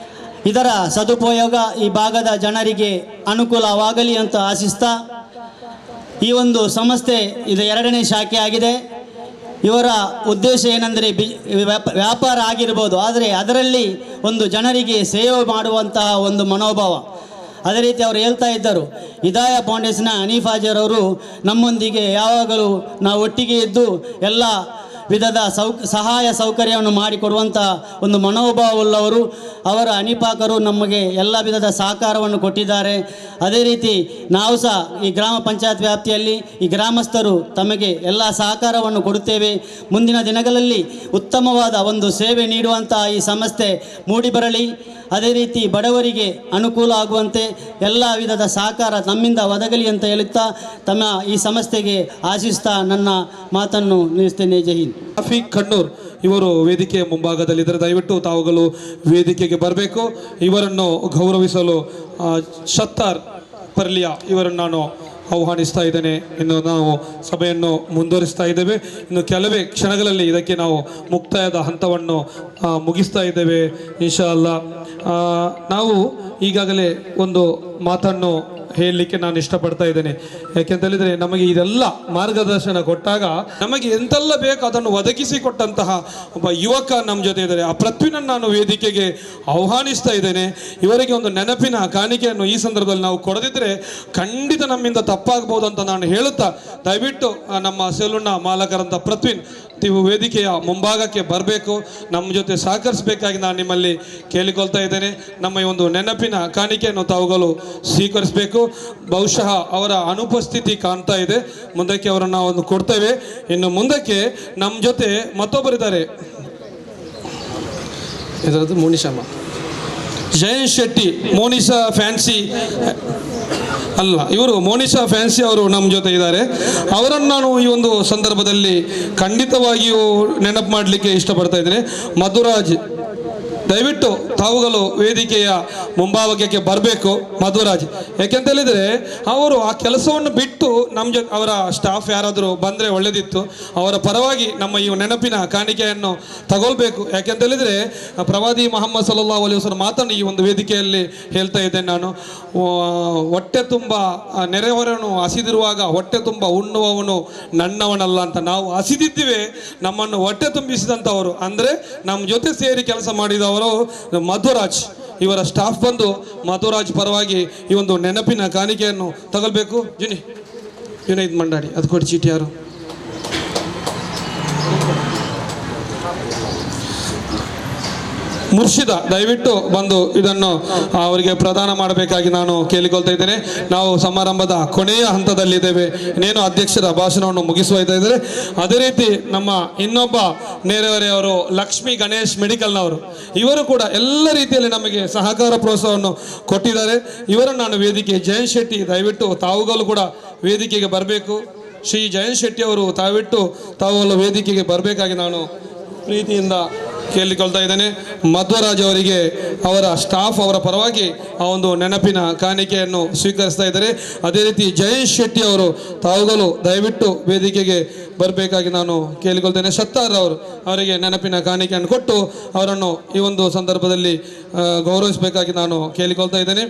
ಇದರ ಸದುಪಯೋಗ ಈ ಭಾಗದ ಜನರಿಗೆ ಅನುಕೂಲವಾಗಲಿ ಅಂತ ಆಶಿಸ್ತಾ, ಈ ಒಂದು ಸಂಸ್ಥೆ ಇದು 2ನೇ ಶಾಖೆ ಆಗಿದೆ. ಇವರ ಉದ್ದೇಶ ಏನೆಂದರೆ ವ್ಯಾಪಾರ ಆಗಿರ್ಬೋದು, ಆದರೆ ಅದರಲ್ಲಿ ಒಂದು ಜನರಿಗೆ ಸೇವೆ ಮಾಡುವಂತಹ ಒಂದು ಮನೋಭಾವ. ಅದೇ ರೀತಿ ಅವರು ಹೇಳ್ತಾ ಇದ್ದರು, ಹಿದಾಯ ಫೌಂಡೇಶನ್ನ ಹನೀಫಾಜರವರು ನಮ್ಮೊಂದಿಗೆ ಯಾವಾಗಲೂ ನಾವು ಒಟ್ಟಿಗೆ ಇದ್ದು ಎಲ್ಲ ವಿಧದ ಸಹಾಯ ಸೌಕರ್ಯವನ್ನು ಮಾಡಿಕೊಡುವಂಥ ಒಂದು ಮನೋಭಾವವುಳ್ಳವರು. ಅವರ ಅನಿಪಾಕರು ನಮಗೆ ಎಲ್ಲ ವಿಧದ ಸಹಕಾರವನ್ನು ಕೊಟ್ಟಿದ್ದಾರೆ. ಅದೇ ರೀತಿ ನಾವು ಸಹ ಈ ಗ್ರಾಮ ಪಂಚಾಯತ್ ವ್ಯಾಪ್ತಿಯಲ್ಲಿ ಈ ಗ್ರಾಮಸ್ಥರು ತಮಗೆ ಎಲ್ಲ ಸಹಕಾರವನ್ನು ಕೊಡುತ್ತೇವೆ. ಮುಂದಿನ ದಿನಗಳಲ್ಲಿ ಉತ್ತಮವಾದ ಒಂದು ಸೇವೆ ನೀಡುವಂಥ ಈ ಸಂಸ್ಥೆ ಮೂಡಿಬರಲಿ. ಅದೇ ರೀತಿ ಬಡವರಿಗೆ ಅನುಕೂಲ ಆಗುವಂತೆ ಎಲ್ಲ ವಿಧದ ಸಹಕಾರ ನಮ್ಮಿಂದ ಒದಗಲಿ ಅಂತ ಹೇಳುತ್ತಾ ತಮ್ಮ ಈ ಸಂಸ್ಥೆಗೆ ಆಶಿಸ್ತಾ ನನ್ನ ಮಾತನ್ನು ನಿಲ್ಲಿಸ್ತೇನೆ. ಜೈ ಹಿಂದ್. ರಫೀಕ್ ಕಣ್ಣೂರ್ ಇವರು ವೇದಿಕೆಯ ಮುಂಭಾಗದಲ್ಲಿದ್ದರೆ ದಯವಿಟ್ಟು ತಾವುಗಳು ವೇದಿಕೆಗೆ ಬರಬೇಕು. ಇವರನ್ನು ಗೌರವಿಸಲು ಶತ್ತಾರ್ ಪರ್ಲಿಯಾ ಇವರನ್ನು ನಾನು ಆಹ್ವಾನಿಸ್ತಾ ಇದ್ದೇನೆ. ಇನ್ನು ನಾವು ಸಭೆಯನ್ನು ಮುಂದುವರಿಸ್ತಾ ಇದ್ದೇವೆ. ಇನ್ನು ಕೆಲವೇ ಕ್ಷಣಗಳಲ್ಲಿ ಇದಕ್ಕೆ ನಾವು ಮುಕ್ತಾಯದ ಹಂತವನ್ನು ಮುಗಿಸ್ತಾ ಇದ್ದೇವೆ ಇನ್ಶಾ ಅಲ್ಲಾ. ನಾವು ಈಗಾಗಲೇ ಒಂದು ಮಾತನ್ನು ಹೇಳಲಿಕ್ಕೆ ನಾನು ಇಷ್ಟಪಡ್ತಾ ಇದ್ದೇನೆ. ಯಾಕೆಂತ ಹೇಳಿದರೆ ನಮಗೆ ಇದೆಲ್ಲ ಮಾರ್ಗದರ್ಶನ ಕೊಟ್ಟಾಗ ನಮಗೆ ಎಂತೆಲ್ಲ ಬೇಕು ಅದನ್ನು ಒದಗಿಸಿಕೊಟ್ಟಂತಹ ಒಬ್ಬ ಯುವಕ ನಮ್ಮ ಜೊತೆ ಇದ್ದಾರೆ. ಆ ಪೃಥ್ವಿನನ್ನು ನಾನು ವೇದಿಕೆಗೆ ಆಹ್ವಾನಿಸ್ತಾ ಇದ್ದೇನೆ. ಇವರಿಗೆ ಒಂದು ನೆನಪಿನ ಕಾಣಿಕೆಯನ್ನು ಈ ಸಂದರ್ಭದಲ್ಲಿ ನಾವು ಕೊಡದಿದ್ದರೆ ಖಂಡಿತ ನಮ್ಮಿಂದ ತಪ್ಪಾಗಬಹುದು ಅಂತ ನಾನು ಹೇಳುತ್ತಾ ದಯವಿಟ್ಟು ನಮ್ಮ ಸೆಲೂನ್ನ ಮಾಲಕರಂಥ ಪೃಥ್ವಿನ್ ನೀವು ವೇದಿಕೆಯ ಮುಂಭಾಗಕ್ಕೆ ಬರಬೇಕು, ನಮ್ಮ ಜೊತೆ ಸಹಕರಿಸಬೇಕಾಗಿ ನಾನು ನಿಮ್ಮಲ್ಲಿ ಕೇಳಿಕೊಳ್ತಾ ಇದ್ದೇನೆ. ನಮ್ಮ ಈ ಒಂದು ನೆನಪಿನ ಕಾಣಿಕೆಯನ್ನು ತಾವುಗಳು ಸ್ವೀಕರಿಸಬೇಕು. ಬಹುಶಃ ಅವರ ಅನುಪಸ್ಥಿತಿ ಕಾಣ್ತಾ ಇದೆ. ಮುಂದಕ್ಕೆ ಅವರನ್ನು ನಾವು ಒಂದು ಕೊಡ್ತೇವೆ. ಇನ್ನು ಮುಂದಕ್ಕೆ ನಮ್ಮ ಜೊತೆ ಮತ್ತೊಬ್ಬರಿದ್ದಾರೆ. ಇದರದ್ದು ಮೋನಿಶಮ್ಮ ಜಯಂತ್ ಶೆಟ್ಟಿ, ಮೋನಿಶಾ ಫ್ಯಾನ್ಸಿ ಅಲ್ಲ, ಇವರು ಮೋನಿಶಾ ಫ್ಯಾನ್ಸಿ ಅವರು ನಮ್ಮ ಜೊತೆ ಇದ್ದಾರೆ. ಅವರನ್ನು ನಾನು ಈ ಒಂದು ಸಂದರ್ಭದಲ್ಲಿ ಖಂಡಿತವಾಗಿಯೂ ನೆನಪು ಮಾಡಲಿಕ್ಕೆ ಇಷ್ಟಪಡ್ತಾ ಇದ್ದೇನೆ. ಮಧುರಾಜ್, ದಯವಿಟ್ಟು ತಾವುಗಳು ವೇದಿಕೆಯ ಮುಂಭಾಗಕ್ಕೆ ಬರಬೇಕು. ಮಧುರಾಜ್, ಯಾಕೆಂತ ಹೇಳಿದರೆ ಅವರು ಆ ಕೆಲಸವನ್ನು ಬಿಟ್ಟು ನಮ್ಮ ಜೊತೆ ಅವರ ಸ್ಟಾಫ್ ಯಾರಾದರೂ ಬಂದರೆ ಒಳ್ಳೆಯದಿತ್ತು. ಅವರ ಪರವಾಗಿ ನಮ್ಮ ಈ ನೆನಪಿನ ಕಾಣಿಕೆಯನ್ನು ತಗೊಳ್ಬೇಕು. ಯಾಕೆಂತ ಹೇಳಿದರೆ ಪ್ರವಾದಿ ಮೊಹಮ್ಮದ್ ಸಲ್ಲಲ್ಲಾಹು ಅಲೈಹಿ ವಸಲ್ಲಂ ಮಾತನ್ನು ಈ ಒಂದು ವೇದಿಕೆಯಲ್ಲಿ ಹೇಳ್ತಾ ಇದ್ದೇನೆ ನಾನು. ಹೊಟ್ಟೆ ತುಂಬ ನೆರೆಹೊರೆಯವನು ಹಸಿದಿರುವಾಗ ಹೊಟ್ಟೆ ತುಂಬ ಉಣ್ಣುವವನು ನನ್ನವನಲ್ಲ ಅಂತ. ನಾವು ಹಸಿದಿದ್ದೇವೆ, ನಮ್ಮನ್ನು ಹೊಟ್ಟೆ ತುಂಬಿಸಿದಂಥವರು ಅಂದರೆ ನಮ್ಮ ಜೊತೆ ಸೇರಿ ಕೆಲಸ ಮಾಡಿದವರು ಮಧುರಾಜ್. ಇವರ ಸ್ಟಾಫ್ ಬಂದು ಮಧುರಾಜ್ ಪರವಾಗಿ ಈ ಒಂದು ನೆನಪಿನ ಕಾಣಿಕೆಯನ್ನು ತಗೊಳ್ಬೇಕು. ಜುನೈದ್ ಮಂಡಾಡಿ, ಅದು ಕೊಡಿ ಚೀಟಿ. ಯಾರು ಮುರ್ಷಿದ, ದಯವಿಟ್ಟು ಬಂದು ಇದನ್ನು ಅವರಿಗೆ ಪ್ರದಾನ ಮಾಡಬೇಕಾಗಿ ನಾನು ಕೇಳಿಕೊಳ್ತಾ ಇದ್ದೇನೆ. ನಾವು ಸಮಾರಂಭದ ಕೊನೆಯ ಹಂತದಲ್ಲಿದ್ದೇವೆ. ಇನ್ನೇನು ಅಧ್ಯಕ್ಷರ ಭಾಷಣವನ್ನು ಮುಗಿಸುವ ಇದ್ದಾರೆ. ಅದೇ ರೀತಿ ನಮ್ಮ ಇನ್ನೊಬ್ಬ ನೆರೆಹೊರೆಯವರು ಲಕ್ಷ್ಮೀ ಗಣೇಶ್ ಮೆಡಿಕಲ್ನವರು, ಇವರು ಕೂಡ ಎಲ್ಲ ರೀತಿಯಲ್ಲಿ ನಮಗೆ ಸಹಕಾರ ಪ್ರೋತ್ಸಾಹವನ್ನು ಕೊಟ್ಟಿದ್ದಾರೆ. ಇವರನ್ನು ನಾನು ವೇದಿಕೆ ಜಯಂತ್ ಶೆಟ್ಟಿ, ದಯವಿಟ್ಟು ತಾವುಗಳು ಕೂಡ ವೇದಿಕೆಗೆ ಬರಬೇಕು. ಶ್ರೀ ಜಯಂತ್ ಶೆಟ್ಟಿ ಅವರು ತಾವುಗಳು ವೇದಿಕೆಗೆ ಬರಬೇಕಾಗಿ ನಾನು ಪ್ರೀತಿಯಿಂದ ಕೇಳಿಕೊಳ್ತಾ ಇದ್ದೇನೆ. ಮಧ್ವರಾಜ್ ಅವರಿಗೆ ಅವರ ಸ್ಟಾಫ್ ಅವರ ಪರವಾಗಿ ಆ ಒಂದು ನೆನಪಿನ ಕಾಣಿಕೆಯನ್ನು ಸ್ವೀಕರಿಸ್ತಾ ಇದ್ದಾರೆ. ಅದೇ ರೀತಿ ಜಯಂತ್ ಶೆಟ್ಟಿ ಅವರು ತಾವುಗಳು ದಯವಿಟ್ಟು ವೇದಿಕೆಗೆ ಬರಬೇಕಾಗಿ ನಾನು ಕೇಳಿಕೊಳ್ತೇನೆ. ಶತ್ತಾರ್ ಅವರಿಗೆ ನೆನಪಿನ ಕಾಣಿಕೆಯನ್ನು ಕೊಟ್ಟು ಅವರನ್ನು ಈ ಒಂದು ಸಂದರ್ಭದಲ್ಲಿ ಗೌರವಿಸಬೇಕಾಗಿ ನಾನು ಕೇಳಿಕೊಳ್ತಾ ಇದ್ದೇನೆ.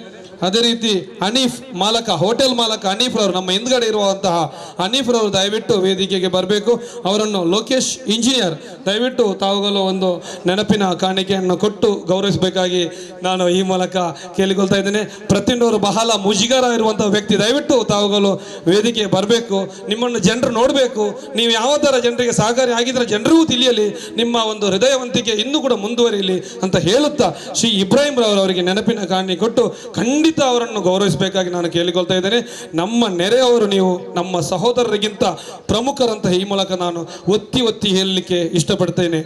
ಅದೇ ರೀತಿ ಹನೀಫ್ ಮಾಲಕ, ಹೋಟೆಲ್ ಮಾಲಕ ಹನೀಫ್ ರವರು, ನಮ್ಮ ಹಿಂದ್ಗಡೆ ಇರುವಂತಹ ಹನೀಫ್ ರವರು ದಯವಿಟ್ಟು ವೇದಿಕೆಗೆ ಬರಬೇಕು. ಅವರನ್ನು ಲೋಕೇಶ್ ಇಂಜಿನಿಯರ್ ದಯವಿಟ್ಟು ತಾವುಗಳು ಒಂದು ನೆನಪಿನ ಕಾಣಿಕೆಯನ್ನು ಕೊಟ್ಟು ಗೌರವಿಸಬೇಕಾಗಿ ನಾನು ಈ ಮೂಲಕ ಕೇಳಿಕೊಳ್ತಾ ಇದ್ದೇನೆ. ಪ್ರತಿಯೊಂದವರು ಬಹಳ ಮುಜುಗರ ಇರುವಂಥ ವ್ಯಕ್ತಿ, ದಯವಿಟ್ಟು ತಾವುಗಳು ವೇದಿಕೆಗೆ ಬರಬೇಕು. ನಿಮ್ಮನ್ನು ಜನರು ನೋಡಬೇಕು. ನೀವು ಯಾವ ಥರ ಜನರಿಗೆ ಸಹಕಾರಿ ಆಗಿದ್ರೆ ಜನರಿಗೂ ತಿಳಿಯಲಿ, ನಿಮ್ಮ ಒಂದು ಹೃದಯವಂತಿಕೆ ಇನ್ನೂ ಕೂಡ ಮುಂದುವರಿಯಲಿ ಅಂತ ಹೇಳುತ್ತಾ ಶ್ರೀ ಇಬ್ರಾಹಿಂ ಅವರಿಗೆ ನೆನಪಿನ ಕಾಣಿಕೆ ಕೊಟ್ಟು ಖಂಡಿತ ಅವರನ್ನು ಗೌರವಿಸಬೇಕಾಗಿ ನಾನು ಕೇಳಿಕೊಳ್ತಾ ಇದ್ದೇನೆ. ನಮ್ಮ ನೆರೆಯವರು ನೀವು ನಮ್ಮ ಸಹೋದರರಿಗಿಂತ ಪ್ರಮುಖರಂತ ಈ ಮೂಲಕ ನಾನು ಒತ್ತಿ ಹೇಳಲಿಕ್ಕೆ ಇಷ್ಟಪಡ್ತೇನೆ.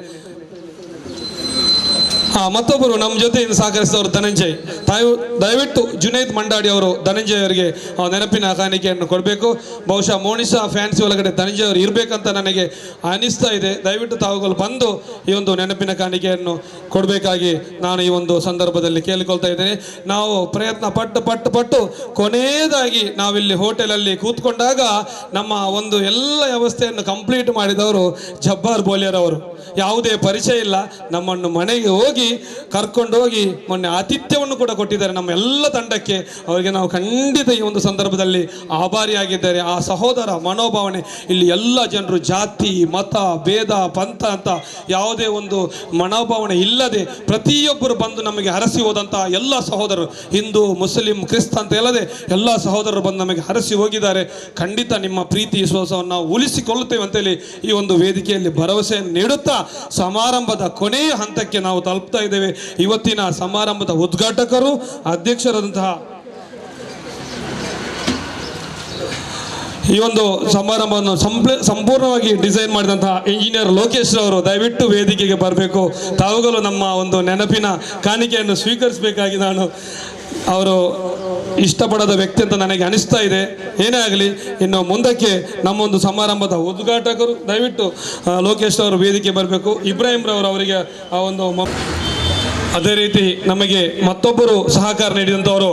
ಮತ್ತೊಬ್ಬರು ನಮ್ಮ ಜೊತೆಯಿಂದ ಸಹಕರಿಸಿದವರು ಧನಂಜಯ್, ದಯವಿಟ್ಟು ಜುನೈದ್ ಮಂಡಾಡಿ ಅವರು ಧನಂಜಯ್ ಅವರಿಗೆ ನೆನಪಿನ ಕಾಣಿಕೆಯನ್ನು ಕೊಡಬೇಕು. ಬಹುಶಃ ಮೋನಿಶಾ ಫ್ಯಾನ್ಸಿ ಒಳಗಡೆ ಧನಂಜಯ್ ಅವರು ಇರಬೇಕಂತ ನನಗೆ ಅನಿಸ್ತಾ ಇದೆ. ದಯವಿಟ್ಟು ತಾವುಗಳು ಬಂದು ಈ ಒಂದು ನೆನಪಿನ ಕಾಣಿಕೆಯನ್ನು ಕೊಡಬೇಕಾಗಿ ನಾನು ಈ ಒಂದು ಸಂದರ್ಭದಲ್ಲಿ ಕೇಳಿಕೊಳ್ತಾ ಇದ್ದೇನೆ. ನಾವು ಪ್ರಯತ್ನ ಪಟ್ಟು ಕೊನೆಯದಾಗಿ ನಾವಿಲ್ಲಿ ಹೋಟೆಲಲ್ಲಿ ಕೂತ್ಕೊಂಡಾಗ ನಮ್ಮ ಒಂದು ಎಲ್ಲ ವ್ಯವಸ್ಥೆಯನ್ನು ಕಂಪ್ಲೀಟ್ ಮಾಡಿದವರು ಜಬ್ಬಾರ್ ಬೋಲಿಯರ್ ಅವರು. ಯಾವುದೇ ಪರಿಚಯ ಇಲ್ಲ, ನಮ್ಮನ್ನು ಮನೆಗೆ ಹೋಗಿ ಹೋಗಿ ಕರ್ಕೊಂಡು ಹೋಗಿ ಮೊನ್ನೆ ಆತಿಥ್ಯವನ್ನು ಕೂಡ ಕೊಟ್ಟಿದ್ದಾರೆ ನಮ್ಮ ಎಲ್ಲ ತಂಡಕ್ಕೆ. ಅವರಿಗೆ ನಾವು ಖಂಡಿತ ಈ ಒಂದು ಸಂದರ್ಭದಲ್ಲಿ ಆಭಾರಿಯಾಗಿದ್ದಾರೆ. ಆ ಸಹೋದರ ಮನೋಭಾವನೆ ಇಲ್ಲಿ ಎಲ್ಲ ಜನರು ಜಾತಿ ಮತ ಭೇದ ಪಂಥ ಅಂತ ಯಾವುದೇ ಒಂದು ಮನೋಭಾವನೆ ಇಲ್ಲದೆ ಪ್ರತಿಯೊಬ್ಬರು ಬಂದು ನಮಗೆ ಹರಸಿ ಹೋದಂತಹ ಎಲ್ಲ ಸಹೋದರರು, ಹಿಂದೂ ಮುಸ್ಲಿಂ ಕ್ರಿಸ್ತ ಅಂತ ಇಲ್ಲದೆ ಎಲ್ಲ ಸಹೋದರರು ಬಂದು ನಮಗೆ ಹರಸಿ ಹೋಗಿದ್ದಾರೆ. ಖಂಡಿತ ನಿಮ್ಮ ಪ್ರೀತಿ ವಿಶ್ವಾಸವನ್ನು ನಾವು ಉಳಿಸಿಕೊಳ್ಳುತ್ತೇವೆ ಅಂತೇಳಿ ಈ ಒಂದು ವೇದಿಕೆಯಲ್ಲಿ ಭರವಸೆಯನ್ನು ನೀಡುತ್ತಾ ಸಮಾರಂಭದ ಕೊನೆಯ ಹಂತಕ್ಕೆ ನಾವು ತಲುಪ್ತಾ ಇದ್ದೇವೆ. ಇವತ್ತಿನ ಸಮಾರಂಭದ ಉದ್ಘಾಟಕರು ಅಧ್ಯಕ್ಷರಾದಂತಹ ಈ ಒಂದು ಸಮಾರಂಭವನ್ನು ಸಂಪೂರ್ಣವಾಗಿ ಡಿಸೈನ್ ಮಾಡಿದಂತಹ ಇಂಜಿನಿಯರ್ ಲೋಕೇಶ್ ಅವರು ದಯವಿಟ್ಟು ವೇದಿಕೆಗೆ ಬರಬೇಕು. ತಾವುಗಳು ನಮ್ಮ ಒಂದು ನೆನಪಿನ ಕಾಣಿಕೆಯನ್ನು ಸ್ವೀಕರಿಸಬೇಕಾಗಿ ನಾನು ಅವರು ಇಷ್ಟಪಡದ ವ್ಯಕ್ತಿ ಅಂತ ನನಗೆ ಅನಿಸ್ತಾ ಇದೆ. ಏನೇ ಆಗಲಿ, ಇನ್ನು ಮುಂದಕ್ಕೆ ನಮ್ಮ ಒಂದು ಸಮಾರಂಭದ ಉದ್ಘಾಟಕರು ದಯವಿಟ್ಟು ಲೋಕೇಶ್ ಅವರು ವೇದಿಕೆ ಬರಬೇಕು. ಇಬ್ರಾಹಿಂ ರವರು ಅವರಿಗೆ ಆ ಒಂದು ಅದೇ ರೀತಿ ನಮಗೆ ಮತ್ತೊಬ್ಬರು ಸಹಕಾರ ನೀಡಿದಂಥವರು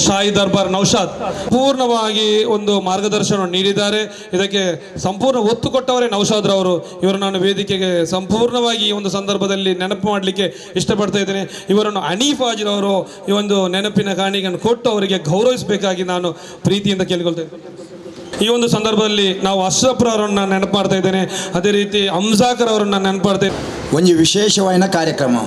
ಶಾಹಿ ದರ್ಬಾರ್ ನೌಶಾದ್ ಪೂರ್ಣವಾಗಿ ಒಂದು ಮಾರ್ಗದರ್ಶನವನ್ನು ನೀಡಿದ್ದಾರೆ. ಇದಕ್ಕೆ ಸಂಪೂರ್ಣ ಒತ್ತು ಕೊಟ್ಟವರೇ ನೌಶಾದ್ ರವರು. ಇವರು ನಾನು ವೇದಿಕೆಗೆ ಸಂಪೂರ್ಣವಾಗಿ ಈ ಒಂದು ಸಂದರ್ಭದಲ್ಲಿ ನೆನಪು ಮಾಡಲಿಕ್ಕೆ ಇಷ್ಟಪಡ್ತಾ ಇದ್ದೇನೆ. ಇವರನ್ನು ಹನೀಫ್ ಹಾಜಿರವರು ಈ ಒಂದು ನೆನಪಿನ ಕಾಣಿಕೆಯನ್ನು ಕೊಟ್ಟು ಅವರಿಗೆ ಗೌರವಿಸಬೇಕಾಗಿ ನಾನು ಪ್ರೀತಿಯಿಂದ ಕೇಳಿಕೊಳ್ತೇನೆ. ಈ ಒಂದು ಸಂದರ್ಭದಲ್ಲಿ ನಾವು ಅಶ್ರಫ್ ಅವರನ್ನು ನೆನಪು ಮಾಡ್ತಾ ಇದ್ದೇನೆ. ಅದೇ ರೀತಿ ಹಂಸಾಕರ್ ಅವರನ್ನು ನೆನಪು ಮಾಡ್ತಾ ಇದ್ದೇನೆ. ಒಂದು ವಿಶೇಷವಾದ ಕಾರ್ಯಕ್ರಮ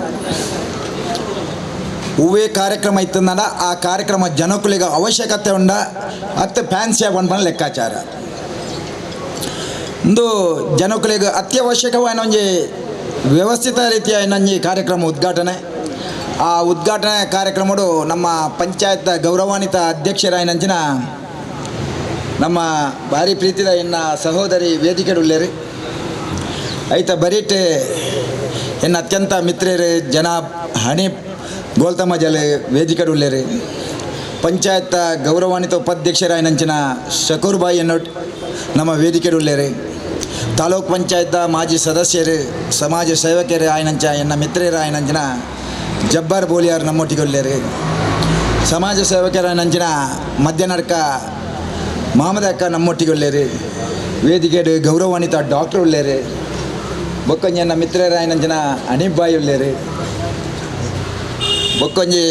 ಹೂವೇ ಕಾರ್ಯಕ್ರಮ ಇತ್ತಂದ ಆ ಕಾರ್ಯಕ್ರಮ ಜನಕುಲಿಗೆ ಅವಶ್ಯಕತೆ ಉಂಡ ಅತ್ತೆ ಫ್ಯಾನ್ಸಿ ಆಗೊಂಡು ಲೆಕ್ಕಾಚಾರ ಒಂದು ಜನಕುಲಿಗೆ ಅತ್ಯವಶ್ಯಕವಾದ ಒಂದು ವ್ಯವಸ್ಥಿತ ರೀತಿಯ ಇನ್ನೊಂದು ಕಾರ್ಯಕ್ರಮ ಉದ್ಘಾಟನೆ. ಆ ಉದ್ಘಾಟನೆ ಕಾರ್ಯಕ್ರಮಡು ನಮ್ಮ ಪಂಚಾಯತ್ ಗೌರವಾನ್ವಿತ ಅಧ್ಯಕ್ಷರಾಯನಂಚಿನ ನಮ್ಮ ಭಾರಿ ಪ್ರೀತಿದ ಇನ್ನು ಸಹೋದರಿ ವೇದಿಕೆ ಉಳ್ಳೇರಿ ಐತ ಬರೀಟ್ ಇನ್ನು ಅತ್ಯಂತ ಮಿತ್ರರು ಜನ ಹಣಿ ಗೋಲ್ತಮ್ಮ ಜಲೆ ವೇದಿಕೆ ಉಳ್ಳೇರಿ ಪಂಚಾಯತ್ ಗೌರವಾನ್ವಿತ ಉಪಾಧ್ಯಕ್ಷರಾಯನಂಚಿನ ಶಕೂರ್ ಬಾಯಿ ಎನ್ನೊಟ್ಟು ನಮ್ಮ ವೇದಿಕೆ ಉಳ್ಳೇರಿ ತಾಲೂಕ್ ಪಂಚಾಯತ್ ಮಾಜಿ ಸದಸ್ಯರು ಸಮಾಜ ಸೇವಕರು ಆಯ್ನಂಚ ಎನ್ನ ಮಿತ್ರರು ಆಯ್ನಂಚಿನ ಜಬ್ಬಾರ್ ಬೋಲಿಯಾರ್ ನಮ್ಮೊಟ್ಟಿಗೆ ಉಳ್ಳೇರಿ ಸಮಾಜ ಸೇವಕರಾಯನಂಚಿನ ಮಧ್ಯನಡ್ಕ ಮಹಮ್ಮದ್ ಅಕ್ಕ ನಮ್ಮೊಟ್ಟಿಗೆ ಉಳ್ಳೇರಿ ವೇದಿಕೆ ಗೌರವಾನ್ವಿತ ಡಾಕ್ಟರ್ ಉಳ್ಳೇರಿ ಬೊಕ್ಕೊಂಜಿ ಎನ್ನ ಮಿತ್ರರಾಯನಂಚಿನ ಹನೀಫ್ ಬಾಯಿ ಉಳ್ಳೇರಿ ಬೊಕ್ಕೊಂಜಿ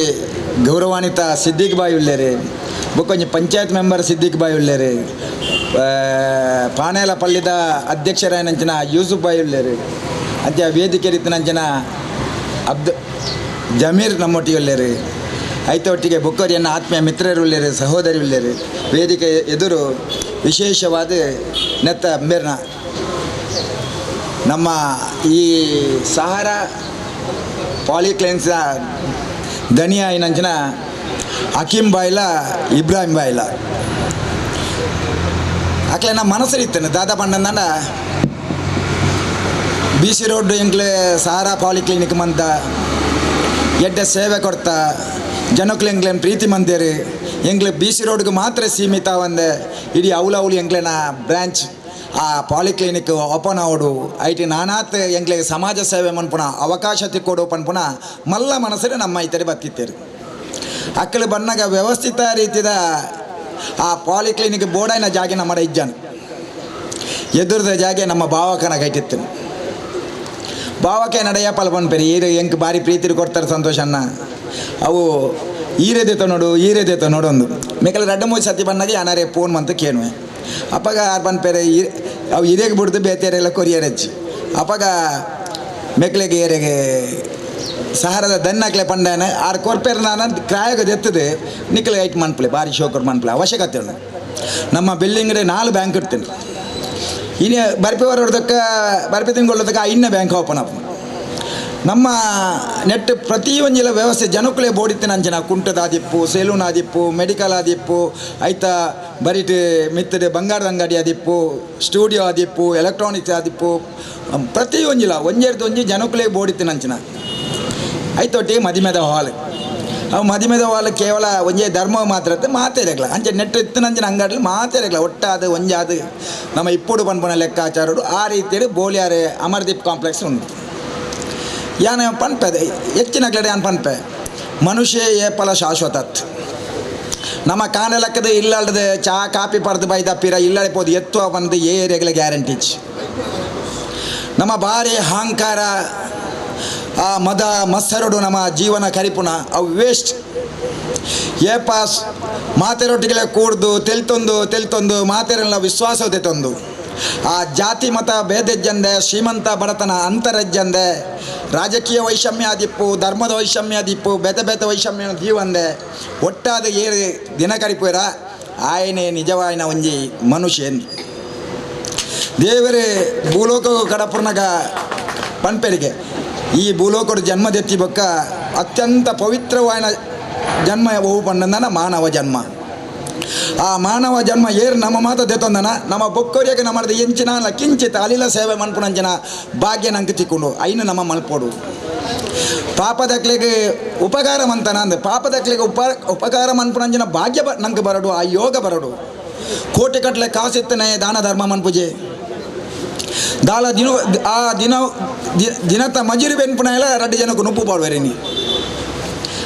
ಗೌರವಾನ್ವಿತ ಸಿದ್ದಿಕ್ ಬಾಯಿ ಉಳ್ಳೇರಿ ಬೊಕ್ಕೊಂಜಿ ಪಂಚಾಯತ್ ಮೆಂಬರ್ ಸಿದ್ದಿಕ್ ಬಾಯಿ ಉಳ್ಳೇರಿ ಪಾನೇಲ ಪಳ್ಳಿದ ಅಧ್ಯಕ್ಷರಾಯನಂಚಿನ ಯೂಸುಫ್ ಬಾಯಿ ಉಳ್ಳೇರಿ ಅಂತ್ಯ ವೇದಿಕೆ ರೀತಿನಂಚಿನ ಜಮೀರ್ ನಮ್ಮೊಟ್ಟಿಗೆ ಉಳ್ಳೇರಿ ಐತೊಟ್ಟಿಗೆ ಬೊಕ್ಕರಿಯನ್ನು ಆತ್ಮೀಯ ಮಿತ್ರರು ಉಳ್ಳೇರಿ ಸಹೋದರಿ ಉಳ್ಳೇರಿ ವೇದಿಕೆ ಎದುರು ವಿಶೇಷವಾದ ನೆತ್ತ ಅಂಬೇರ್ನ ನಮ್ಮ ಈ ಸಹಾರಾ ಪಾಲಿಕ್ಲಿನಿಕ್ಸ್ ದನಿಯ ಏನಂಚಿನ ಹಕೀಮ್ ಬಾಯ್ಲ ಇಬ್ರಾಹಿಂ ಬಾಯ್ಲ ಅಕ್ಲೆ ನಾ ಮನಸ್ಸು ಇತ್ತೇನೆ ದಾದಾ ಪಂಡಂದ ಬಿ ಸಿ ರೋಡ್ ಎಂಕ್ಲೆ ಸಹಾರಾ ಪಾಲಿಕ್ಲಿನಿಕ್ ಮಂತ ಎಡ್ಡೆ ಸೇವೆ ಕೊಡ್ತಾ ಜನಕ್ಲೆ ಎಂಕ್ಲೇನು ಪ್ರೀತಿ ಮಂದಿರು ಎಂಕ್ಲೆ ಬಿ ಸಿ ರೋಡ್ಗೆ ಮಾತ್ರ ಸೀಮಿತ ಒಂದೆ ಇಡೀ ಅವಳು ಎಂಕ್ಲೆನ ಬ್ರ್ಯಾಂಚ್ ಆ ಪಾಲಿಕ್ಲಿನಿಕ್ ಓಪನ್ ಆವಡು ಐಟಿ ನಾನಾತ್ ಎಂಕ್ಲೆಗೆ ಸಮಾಜ ಸೇವೆ ಮನ್ಪುಣ ಅವಕಾಶ ತಿಕ್ಕೊಡು ಪನ್ಪುಣ ಮಲ್ಲ ಮನಸ್ಸರೆ ನಮ್ಮ ಐತರಿ ಬತ್ತಿತ್ತೇರು ಅಕ್ಕಳು ಬನ್ನಾಗ ವ್ಯವಸ್ಥಿತ ರೀತಿಯ ಆ ಪಾಲಿಕ್ಲಿನಿಕ್ ಬೋರ್ಡೈನ ಜಾಗೆ ನಮ್ಮ ಇಜ್ಜಾನು ಎದುರದ ಜಾಗೆ ನಮ್ಮ ಭಾವಕನ ಕೈಟಿತ್ತು ಭಾವಕ್ಕೆ ನಡೆಯ ಪಲ್ಪನ್ಪೇರಿ ಈರು ಎಂಕ್ ಭಾರಿ ಪ್ರೀತಿ ಕೊಡ್ತಾರೆ ಸಂತೋಷನ್ನ ಅವು ಈರೆದೇತ ನೋಡು ಒಂದು ಮೇಕಲ್ ರಡ್ಡ ಮೂರು ಸತಿ ಬನ್ನಾಗ ಯಾನಾರೇ ಫೋನ್ ಮಂತ ಕೇಳುವೆ ಅಪ್ಪಾಗ ಯಾರು ಬಂದ್ಪೇರೆ ಅವು ಇದೇಗೆ ಬಿಡ್ದು ಬೇತೆಯರೆಲ್ಲ ಕೊರಿಯರ್ ಹಚ್ಚಿ ಅಪ್ಪಾಗ ಮೇಕ್ಲೆಗೆ ಏರೆಗೆ ಸಹಾರದ ದನ್ನಕ್ಲೆ ಪಂಡಾನೆ ಆರು ಕೊರ್ಪೇರು ನಾನು ಕ್ರಾಯಗದು ಎತ್ತದೆ ನಿಕ್ಲೆ ಐಟ್ ಮನ್ಪ್ಲೆ ಭಾರಿ ಶೋಕರ್ ಮನ್ಪ್ಲೆ ಅವಶ್ಯಕತೆ ಉಂಟು ನಮ್ಮ ಬಿಲ್ಡಿಂಗ್ರೆ 4 ಬ್ಯಾಂಕ್ ಇಡ್ತೀನಿ ಇನ್ನು ಬರ್ಪಿ ಹೊರಡ್ದಕ್ಕೆ ಬರ್ಪಿ ತಿಂಗೊಳ್ಳೋದಕ್ಕೆ ಇನ್ನೂ ಬ್ಯಾಂಕ್ ಓಪನ್ ಅಪ್ ನಮ್ಮ ನೆಟ್ ಪ್ರತಿಯೊಂದಿಲ್ಲ ವ್ಯವಸ್ಥೆ ಜನಕ್ಕಲೇ ಬೋಡಿತ್ತೆ ಅಂಚನ ಕುಂಟದ ಆದಿಪ್ಪು ಸೆಲೂನ್ ಆದಿಪ್ಪು ಮೆಡಿಕಲ್ ಆದಿಪ್ಪು ಆಯ್ತಾ ಬರೀಟ್ ಮಿತ್ತಡೆ ಬಂಗಾರದ ಅಂಗಡಿ ಆದಿಪ್ಪು ಸ್ಟುಡಿಯೋ ಆದಿಪ್ಪು ಎಲೆಕ್ಟ್ರಾನಿಕ್ಸ್ ಆದಿಪ್ಪು ಪ್ರತಿಯೊಂದಿಲ್ಲ ಒಂಜಿ ಜನಕ್ಕಲೇ ಬೋಡಿತ್ತೆ ಅಂಚನ ಆಯ್ತೊಟ್ಟಿಗೆ ಮದಿಮೆದ ಹಾಲ್ ಅವು ಮದಿಮೆದ ಹಾಲ್ ಕೇವಲ ಒಂಜೇ ಧರ್ಮ ಮಾತ್ರ ಮಾತೇರಲ್ಲ ಅಂಚೆ ನೆಟ್ ಇತ್ತನಂಚಿನ ಅಂಗಡಿ ಮಾತೇರಲ್ಲ ಒಟ್ಟಾದ ಒಂಜಾದ ನಮ್ಮ ಇಪ್ಪುಡು ಪನ್ಪುನ ಲೆಕ್ಕಾಚಾರರು ಆ ರೀತಿಯಲ್ಲಿ ಬೋಲಿಯಾರೆ ಅಮರ್ದೀಪ್ ಕಾಂಪ್ಲೆಕ್ಸ್ ಉಂಟು ಯಾನ ಪನ್ಪೆ ಹೆಚ್ಚಿನ ಕಡೆ ಯಾನ್ ಪನ್ಪೆ ಮನುಷ್ಯ ಏಪಲ ಶಾಶ್ವತತ್ ನಮ್ಮ ಕಾಣ ಲೆಕ್ಕದ ಇಲ್ಲದ ಚಾ ಕಾಪಿ ಪಡೆದು ಬೈದಪ್ಪಿರ ಇಲ್ಲಡಿಪೋದು ಎತ್ತುವ ಬಂದು ಏರಿಯಾಗಳ ಗ್ಯಾರಂಟೀಚ್ ನಮ್ಮ ಭಾರಿ ಅಹಂಕಾರ ಆ ಮದ ಮತ್ಸರಡು ನಮ್ಮ ಜೀವನ ಕರಿಪುಣ ಅವು ವೇಸ್ಟ್ ಏಪಾಸ್ ಮಾತೆರೊಟ್ಟಿಗೆ ಕೂಡ್ದು ತೆಲ್ತೊಂದು ಮಾತೆರೆಲ್ಲ ವಿಶ್ವಾಸ ತೆತ್ತೊಂದು ಆ ಜಾತಿ ಮತ ಭೇದಜ್ಜಂದೆ ಶ್ರೀಮಂತ ಬಡತನ ಅಂತರಜ್ಜಂದೆ ರಾಜಕೀಯ ವೈಷಮ್ಯ ದಿಪ್ಪು ಧರ್ಮದ ವೈಷಮ್ಯ ದಿಪ್ಪು ಬೇತೆ ವೈಷಮ್ಯ ಜೀವಂದೆ ಒಟ್ಟಾದ ಏರು ದಿನ ಕರಿಪುರ ಆಯನೇ ನಿಜವಾಯಿನ ಒಂಜಿ ಮನುಷ್ಯನ್ ದೇವರೇ ಭೂಲೋಕ ಕಡಪುರ್ನಾಗ ಪನ್ಪೆರಿಗೆ ಈ ಭೂಲೋಕದ ಜನ್ಮದೆತ್ತಿ ಬೊಕ್ಕ ಅತ್ಯಂತ ಪವಿತ್ರವಾದ ಜನ್ಮ ಹೋಗು ಪಂಡಂದನ ಮಾನವ ಜನ್ಮ ಆ ಮಾನವ ಜನ್ಮ ಏರು ನಮ್ಮ ಮಾತ ದೆತ್ತೊಂದನ ನಮ್ಮ ಬೊಕ್ಕೋರಿಯಾಗ ನಮ್ಮದು ಎಂಚಿನ ಕಿಂಚಿತ್ ಅಲಿಲ ಸೇವೆ ಮನ್ಪುಣಂಚಿನ ಭಾಗ್ಯ ನಂಗೆ ತಿಕ್ಕೊಂಡು ಐನು ನಮ್ಮ ಮಲ್ಪೋಡು ಪಾಪದಕ್ಲೆಗೆ ಉಪಕಾರ ಮಂತನ ಅಂದ ಪಾಪದಕ್ಲೆಗೆ ಉಪಕಾರ ಮನ್ಪುಣಂಚಿನ ಭಾಗ್ಯ ನಂಗೆ ಬರಡು ಆ ಯೋಗ ಬರಡು ಕೋಟಿ ಕಟ್ಲೆ ಕಾಸಿತ್ತನೆ ದಾನ ಧರ್ಮ ಮನ್ಪುಜೆ ದಾಲ ದಿನತ ಮಜೂರಿ ಬೆನ್ಪುಣ ಎಲ್ಲ 2 ಜನಕ್ಕೆ ನುಪ್ಪು ಬಾಳ್ವೇರಿ ನೀ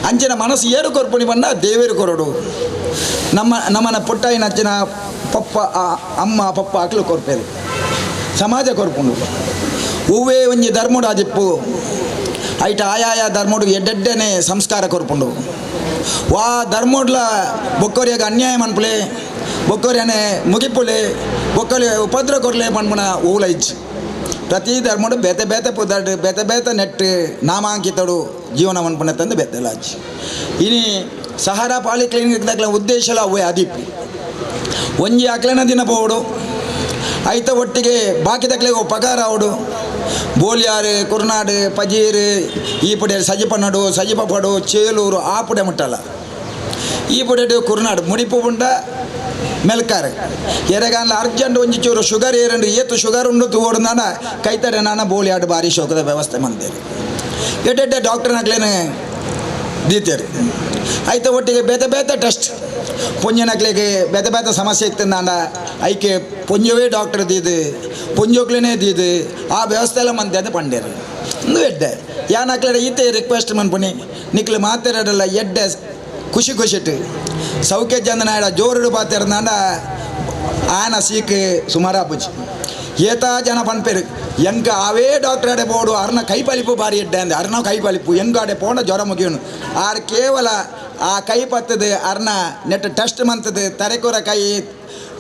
ಅಂಚಿನ ಮನಸ್ಸು ಏರು ಕೊರ್ಪುಣಿ ಬಂದ ದೇವೇರು ಕೊರಡು ನಮ್ಮನ ಪುಟ್ಟಾಯಿನ ಹಚ್ಚಿನ ಪಪ್ಪ ಅಮ್ಮ ಪಪ್ಪ ಅಕ್ಲು ಕೊರ್ಪೇರು ಸಮಾಜ ಕೊರ್ಪುಂಡು ಹೂವೇ ಒಂಜಿ ಧರ್ಮಡು ಆದಿಪ್ಪು ಐಟ ಆಯಾಯ ಧರ್ಮಡು ಎಡ್ಡೆಡ್ಡನೆ ಸಂಸ್ಕಾರ ಕೊರ್ಪುಂಡು ವಾ ಧರ್ಮಡ್ಲ ಬೊಕ್ಕೋರಿಯಾಗ ಅನ್ಯಾಯ ಮನ್ಪುಲೆ ಬೊಕ್ಕೋರಿಯನೆ ಮುಗಿಪುಲೆ ಬೊಕ್ಕೋಲಿ ಉಪದ್ರ ಕೊರ್ಲೆ ಮನ್ಪುಣ ಊಲೈಜ್ ಪ್ರತಿ ಧರ್ಮಡು ಬೇತೆ ಪುದಡ್ ಬೇತೆ ನೆಟ್ಟು ನಾಮಾಂಕಿತಡು ಜೀವನ ಮನ್ಪುಣ ತಂದು ಬೆತ್ತಲಾಜ್ ಇನಿ ಸಹಾರಾ ಪಾಲಿಕ್ಲಿನಿಕ್ ದಾಖಲೆ ಉದ್ದೇಶಲ ಅವೇ ಅದಿಪ್ಪು ಒಂಜಿ ಅಕ್ಲೆನ ದಿನ ಪೋಡು ಐತ ಒಟ್ಟಿಗೆ ಬಾಕಿ ದಕ್ಲೆಗೆ ಪಗಾರ ಅವಡು ಬೋಲಿಯಾರು ಕುರ್ನಾಡು ಪಜೀರು ಈ ಪುಡೆ ಸಜಿಪನಡು ಸಜಿಪಡು ಚೇಲೂರು ಆ ಪುಡೆ ಮುಟ್ಟಲ್ಲ ಈ ಪುಡೆ ಕುರ್ನಾಡು ಮುಡಿಪು ಉಂಡ ಮೆಲ್ಕಾರೆ ಎರೆಗಾನ್ಲ ಅರ್ಜೆಂಟ್ ಒಂಜಿ ಚೂರು ಶುಗರ್ ಏರಂಡು ಏತು ಶುಗರ್ ಉಂಡು ತೂಡು ನಾನ ಕೈತಡೆ ನಾನು ಬೋಲಿಯಾಡು ಭಾರಿ ಶೋಕದ ವ್ಯವಸ್ಥೆ ಮಂದೇರಿ ಎಡ್ಡೆಡ್ಡೆ ಡಾಕ್ಟರ್ನಾಗ್ಲೇನೆ ದೀತೇರಿ ಐತ ಒಟ್ಟಿಗೆ ಬೇತೆ ಟೆಸ್ಟ್ ಪುಂಜನಕ್ಲೆಗೆ ಬೇತೆ ಸಮಸ್ಯೆ ಇತ್ತಂದಾಂಡ ಐಕೆ ಪುಂಜವೇ ಡಾಕ್ಟರ್ ದೀದು ಪುಂಜೋಕ್ಲೇನೇ ದೀದು ಆ ವ್ಯವಸ್ಥೆ ಎಲ್ಲ ಮಂದಿ ಅಂತ ಪಂಡೇರು ಒಂದು ಎಡ್ಡೆ ಯಾನಕ್ಲೆ ಈತೆ ರಿಕ್ವೆಸ್ಟ್ ಮನ್ಪುನಿ ನಿಕ್ಲು ಮಾತಾಡಲ್ಲ ಎಡ್ಡೆ ಖುಷಿಟ್ಟು ಸೌಖ್ಯ ಜಂದನ ಜೋರುಡು ಪಾತಿರ್ದಾಂಡ ಆಯನ ಸೀಕ್ ಸುಮಾರಾಪುಜಿ ಏತಾ ಜನ ಪನ್ಪೇರು ಎಂಕ ಅವೇ ಡಾಕ್ಟರ್ ಅಡೆ ಬೋಡು ಅರ್ನ ಕೈಪಲಿಪು ಬಾರಿ ಎಡ್ಡೆ ಅಂದೆ ಅರ್ನ ಕೈಪಲಿಪು ಎಂಗ ಅಡೆ ಪೋಂಡ ಜ್ವರ ಮುಗಿಯೋನು ಆರು ಕೇವಲ ಆ ಕೈ ಪತ್ತದು ಅರ್ನ ನೆಟ್ ಟೆಸ್ಟ್ ಮಂತದು ತರೆಕೋರ ಕೈ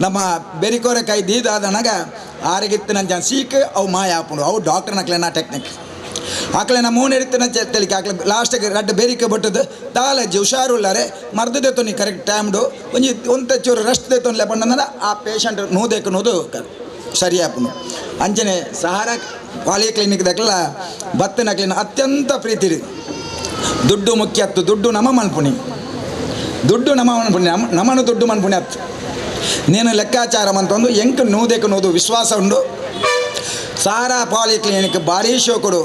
ನಮ್ಮ ಬೆರಿಕೋರ ಕೈ ದೀದಾದನಗ ಆರಿಗಿತ್ತು ನನ್ನ ಜನ ಸೀಕ್ ಅವು ಮಾಯ ಹಾಪುಂಡು ಅವು ಡಾಕ್ಟರ್ನಕ್ಲೆನ ಟೆಕ್ನಿಕ್ ಆಕಳೆ ನಮ್ಮ ಮೂನೆ ಇರ್ತಾನೆ ತೆಲಿಕೆ ಆಕಳೆ ಲಾಸ್ಟಿಗೆ 2 ಬೇರಿಕೆ ಬಟ್ಟದು ತಾಲಜ್ಜಿ ಹುಷಾರುಳ್ಳಾರೆ ಮರ್ದು ದೇತೋನಿ ಕರೆಕ್ಟ್ ಟೈಮ್ಡು ಒಂತ ಚೂರು ರೆಸ್ಟ್ ದೇತೋನ್ಲೆ ಬಂದಂದ್ರೆ ಆ ಪೇಷಂಟ್ ನೋದೇಕು ಸರಿ ಆಪುನು ಅಂಚನೆ ಸಹಾರಾ ಪಾಲಿಕ್ಲಿನಿಕ್ ದಕ್ಲ ಬತ್ತನಕ್ಲಿನ ಅತ್ಯಂತ ಪ್ರೀತಿ ದುಡ್ಡು ಮುಖ್ಯ ಹತ್ತು ದುಡ್ಡು ನಮ್ಮ ಮನ್ಪುಣಿ ನಮ್ಮನ್ನು ದುಡ್ಡು ಮನ್ಪುಣಿ ಹತ್ತು ನೀನು ಲೆಕ್ಕಾಚಾರ ಮಂತಂದು ಎಂಕ ನೋದೇಕು ವಿಶ್ವಾಸ ಉಂಡು ಸಹಾರಾ ಪಾಲಿಕ್ಲಿನಿಕ್ ಭಾರಿ ಶೋಕುಡು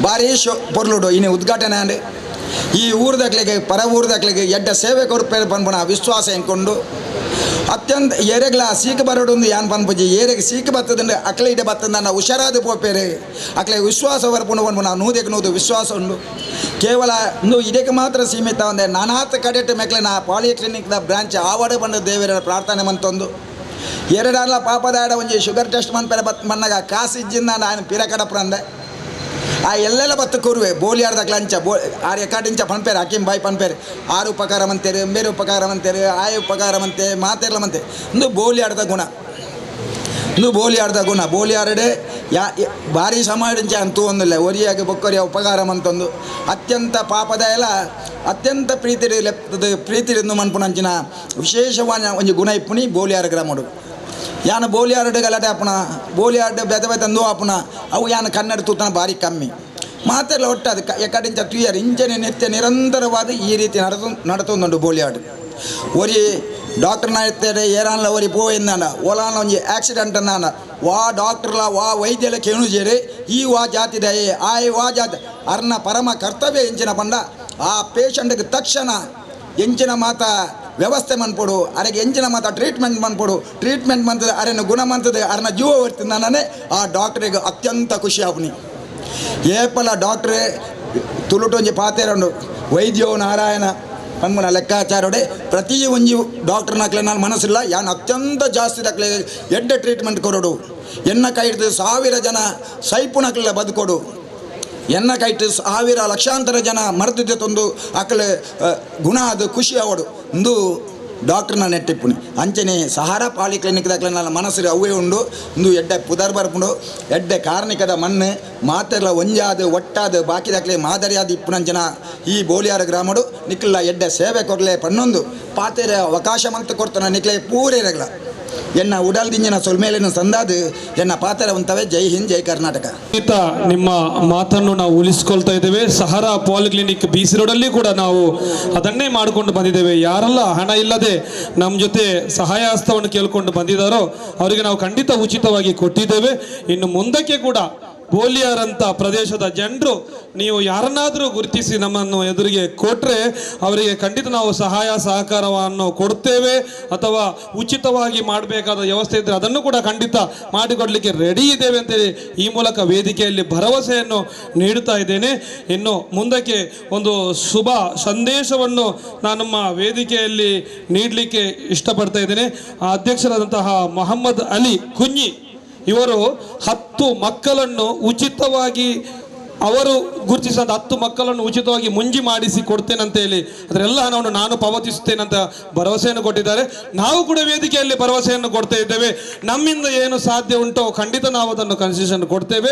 ಭಾರಿ ಪೊರ್ಲುಡು ಇನ್ನು ಉದ್ಘಾಟನೆ ಅಂಡೆ ಈ ಊರ್ದಕ್ಲೆಗೆ ಪರ ಊರ್ದಕ್ಲೆಗೆ ಎಡ್ಡ ಸೇವೆ ಕೊರ್ಪೇರು ಪನ್ಪುಣ ವಿಶ್ವಾಸ ಎಂಕೊಂಡು ಅತ್ಯಂತ ಏರೆಗ್ಲ ಸೀಕ್ ಬರೋಡು ಯಾನ್ ಪನ್ಪುಜಿ ಏರೆಗೆ ಸೀಕ್ ಬತ್ತದಂಡೆ ಅಕ್ಲೆ ಇಡೆ ಬತ್ತದ ಹುಷಾರಾದ ಪೋಪೇರೆ ಅಕ್ಲೆ ವಿಶ್ವಾಸ ಬರ್ಪುಂಡು ಪನ್ಪುಣ ನೂದೇಕು ವಿಶ್ವಾಸ ಉಂಡು ಕೇವಲ ಇದಕ್ಕೆ ಮಾತ್ರ ಸೀಮಿತ ಒಂದೇ ನಾನಾತ್ ಕಡೆಟ್ ಮೆಕ್ಲೆನ ಪಾಲಿಕ್ಲಿನಿಕ್ದ ಬ್ರಾಂಚ್ ಆವಾಡ ಬಂದು ದೇವರ ಪ್ರಾರ್ಥನೆ ಮಂತೊಂದು 2 ಪಾಪದಾಡ ಒಂಜಿ ಶುಗರ್ ಟೆಸ್ಟ್ ಮನ್ಪೆರೆ ಮನ್ನಾಗ ಕಾಸಿಜ್ಜಿಂದ ನಾನು ಪಿರ ಕಡಪ್ರ ಅಂದೆ ಆ ಎಲ್ಲೆಲ್ಲ ಬತ್ತು ಕೂರುವೆ ಬೋಲಿಯಾರ್ದಕ್ಲ ಅಂಚ ಆರು ಎಕಾಡಿಂಚ ಪನ್ಪೇರು ಹಕೀಂ ಬಾಯಿ ಪನ್ಪೇರು 6 ಉಪಕಾರ ಮಂತೇರು ಎಂಬೇರು ಉಪಕಾರ ಮಂತೇರು ಆಯ ಉಪಕಾರ ಮಂತೆ ಮಾತೆರ್ಲ ಮಂತೆ ಇಂದು ಬೋಲಿಯಾರ್ದ ಗುಣ ಬೋಲಿಯಾರಡೆ ಭಾರಿ ಸಮಾಡಿಂಚ ಅಂತೂ ಒಂದಿಲ್ಲ ಒರಿಯಾಗಿ ಬೊಕ್ಕರಿಯ ಉಪಕಾರ ಮಂತೊಂದು ಅತ್ಯಂತ ಪಾಪದ ಎಲ್ಲ ಅತ್ಯಂತ ಪ್ರೀತಿರಿಂದು ಮನ್ಪುಣಂಚಿನ ವಿಶೇಷವಾದ ಒಂದು ಗುಣ ಇಪ್ಪುನಿ ಬೋಲಿಯಾರ ಗ್ರಾಮಡು ಯಾನ ಬೋಲಿಯಾರ್ಡ್ ಗಲಾಟೆ ಆಪುಣ ಬೋಲಿಯಾರ್ಡ್ ಬೆದ ತಂದು ಆಪುಣ ಅವು ಯಾನ ಕನ್ನಡ ತೂತನ ಭಾರಿ ಕಮ್ಮಿ ಮಾತೆಲ್ಲ ಒಟ್ಟದು ಎಕಡಿಂಚ ಕ್ಲಿಯರ್ ಇಂಚನೆ ನೆತ್ಯ ನಿರಂತರವಾದ ಈ ರೀತಿ ನಡತೊಂದುಂಡು ಬೋಲಿಯಾರ್ಡ್ ಒರಿ ಡಾಕ್ಟರ್ನ ಇರ್ತಾರೆ ಏರಾನ್ಲ ಒರಿ ಪೋಯಿಂದಾನ ಓಲಾನ ಒಂಜಿ ಆಕ್ಸಿಡೆಂಟ್ ಅನ್ನಾನ ವಾ ಡಾಕ್ಟರ್ಲ ವಾ ವೈದ್ಯಲ ಕೇಣುಜೇರಿ ಈ ವಾ ಜಾತಿದ ವಾ ಜಾತಿ ಅರ್ನ ಪರಮ ಕರ್ತವ್ಯ ಎಂಚಿನ ಪಂಡ ಆ ಪೇಷಂಟ್ಗೆ ತಕ್ಷಣ ಎಂಚಿನ ಮಾತ ವ್ಯವಸ್ಥೆ ಮನ್ಪೊಡು ಅರೆಗೆ ಎಂಚಿನ ಮಾತ ಟ್ರೀಟ್ಮೆಂಟ್ ಮಂತದೆ ಅರೆನ ಗುಣ ಮಂತದೆ ಅರ್ನ ಜೀವ ಬರ್ತಿದ್ದಾನೆ ಆ ಡಾಕ್ಟ್ರಿಗೆ ಅತ್ಯಂತ ಖುಷಿ ಆಪುನಿ ಏಪಲ ಡಾಕ್ಟ್ರೇ ತುಳುಟೊಂಜಿ ಪಾತೆರಂಡು ವೈದ್ಯೋ ನಾರಾಯಣ ಪನ್ಮನ ಲೆಕ್ಕಾಚಾರಡೆ ಪ್ರತಿ ಒಂಜಿ ಡಾಕ್ಟರ್ನಕ್ಲೆ ನಾನು ಮನಸ್ಸಿಲ್ಲ ಯಾನ್ ಅತ್ಯಂತ ಜಾಸ್ತಿ ದಕ್ಲೆ ಎಡ್ಡೆ ಟ್ರೀಟ್ಮೆಂಟ್ ಕೊರೋಡು ಎನ್ನ ಕೈ ಹಿಡಿದು 1000 ಜನ ಸೈಪುನಕ್ಲೆಲ್ಲ ಬದುಕೊಡು ಎನ್ನ ಕೈಟ್ ಸಾವಿರ ಲಕ್ಷಾಂತರ ಜನ ಮರೆದಿದ್ದೆ ತಂದು ಅಕ್ಕಲೆ ಗುಣ ಅದು ಖುಷಿ ಅವಡು ಒಂದು ಡಾಕ್ಟರ್ನ ನೆಟ್ಟಿಪ್ಪುನಿ ಅಂಚನೆ ಸಹಾರಾ ಪಾಲಿಕ್ಲಿನಿಕ್ ದಾಖಲೆ ನನ್ನ ಮನಸ್ಸು ಅವೇ ಉಂಡು ಒಂದು ಎಡ್ಡೆ ಪುದರ್ ಬರ್ಪುಂಡು ಎಡ್ಡೆ ಕಾರ್ಣಿಕದ ಮಣ್ಣು ಮಾತೆಲ್ಲ ಒಂಜಾದು ಒಟ್ಟಾದು ಬಾಕಿ ದಾಖಲೆ ಮಾದರಿಯಾದ ಇಪ್ಪುನಂಚನ ಈ ಬೋಳಿಯಾರ ಗ್ರಾಮಡು ನಿಕ್ಲ ಎಡ್ಡೆ ಸೇವೆ ಕೊರಲೆ ಪನ್ನೊಂದು ಪಾತೆರೆ ಅವಕಾಶ ಮಂತ ಕೊಡ್ತಾನೆ ನಿಕ್ಲೆ ಪೂರೇರಗಲ ಎನ್ನ ಉಡಲ್ದಿಂಜಿನ ಸೊಲ್ಮೇಲಿನ ಸಂದಾದು ಎನ್ನ ಪಾತ್ರವಂತವೇ. ಜೈ ಹಿಂದ್, ಜೈ ಕರ್ನಾಟಕ. ನಿಮ್ಮ ಮಾತನ್ನು ನಾವು ಉಳಿಸ್ಕೊಳ್ತಾ ಇದ್ದೇವೆ. ಸಹಾರಾ ಪಾಲಿಕ್ಲಿನಿಕ್ BC ರೋಡಲ್ಲಿ ಕೂಡ ನಾವು ಅದನ್ನೇ ಮಾಡಿಕೊಂಡು ಬಂದಿದ್ದೇವೆ. ಯಾರೆಲ್ಲ ಹಣ ಇಲ್ಲದೆ ನಮ್ಮ ಜೊತೆ ಸಹಾಯ ಹಸ್ತವನ್ನು ಕೇಳಿಕೊಂಡು ಬಂದಿದ್ದಾರೋ ಅವರಿಗೆ ನಾವು ಖಂಡಿತ ಉಚಿತವಾಗಿ ಕೊಟ್ಟಿದ್ದೇವೆ. ಇನ್ನು ಮುಂದಕ್ಕೆ ಕೂಡ ಬೋಳಿಯಾರಂಥ ಪ್ರದೇಶದ ಜನರು ನೀವು ಯಾರನ್ನಾದರೂ ಗುರುತಿಸಿ ನಮ್ಮನ್ನು ಎದುರಿಗೆ ಕೊಟ್ಟರೆ ಅವರಿಗೆ ಖಂಡಿತ ನಾವು ಸಹಾಯ ಸಹಕಾರವನ್ನು ಕೊಡ್ತೇವೆ. ಅಥವಾ ಉಚಿತವಾಗಿ ಮಾಡಬೇಕಾದ ವ್ಯವಸ್ಥೆ ಇದ್ದರೆ ಅದನ್ನು ಕೂಡ ಖಂಡಿತ ಮಾಡಿಕೊಡಲಿಕ್ಕೆ ರೆಡಿ ಇದ್ದೇವೆ ಅಂತೇಳಿ ಈ ಮೂಲಕ ವೇದಿಕೆಯಲ್ಲಿ ಭರವಸೆಯನ್ನು ನೀಡುತ್ತಾ ಇದ್ದೇನೆ. ಇನ್ನು ಮುಂದಕ್ಕೆ ಒಂದು ಶುಭ ಸಂದೇಶವನ್ನು ನಾನು ನಮ್ಮ ವೇದಿಕೆಯಲ್ಲಿ ನೀಡಲಿಕ್ಕೆ ಇಷ್ಟಪಡ್ತಾ ಇದ್ದೇನೆ. ಆ ಅಧ್ಯಕ್ಷರಾದಂತಹ ಮೊಹಮ್ಮದ್ ಅಲಿ ಕುಂಜಿ ಇವರು 10 ಮಕ್ಕಳನ್ನು ಉಚಿತವಾಗಿ ಅವರು ಗುರುತಿಸಿದ 10 ಮಕ್ಕಳನ್ನು ಉಚಿತವಾಗಿ ಮುಂಜಿ ಮಾಡಿಸಿ ಕೊಡ್ತೇನೆ ಅಂತ ಹೇಳಿ ಅದರೆಲ್ಲ ಹಣವನ್ನು ನಾನು ಪಾವತಿಸುತ್ತೇನೆ ಅಂತ ಭರವಸೆಯನ್ನು ಕೊಟ್ಟಿದ್ದಾರೆ. ನಾವು ಕೂಡ ವೇದಿಕೆಯಲ್ಲಿ ಭರವಸೆಯನ್ನು ಕೊಡ್ತಾ ಇದ್ದೇವೆ. ನಮ್ಮಿಂದ ಏನು ಸಾಧ್ಯ ಉಂಟೋ ಖಂಡಿತ ನಾವು ಅದನ್ನು ಕನ್ಸೆಷನ್ ಕೊಡ್ತೇವೆ.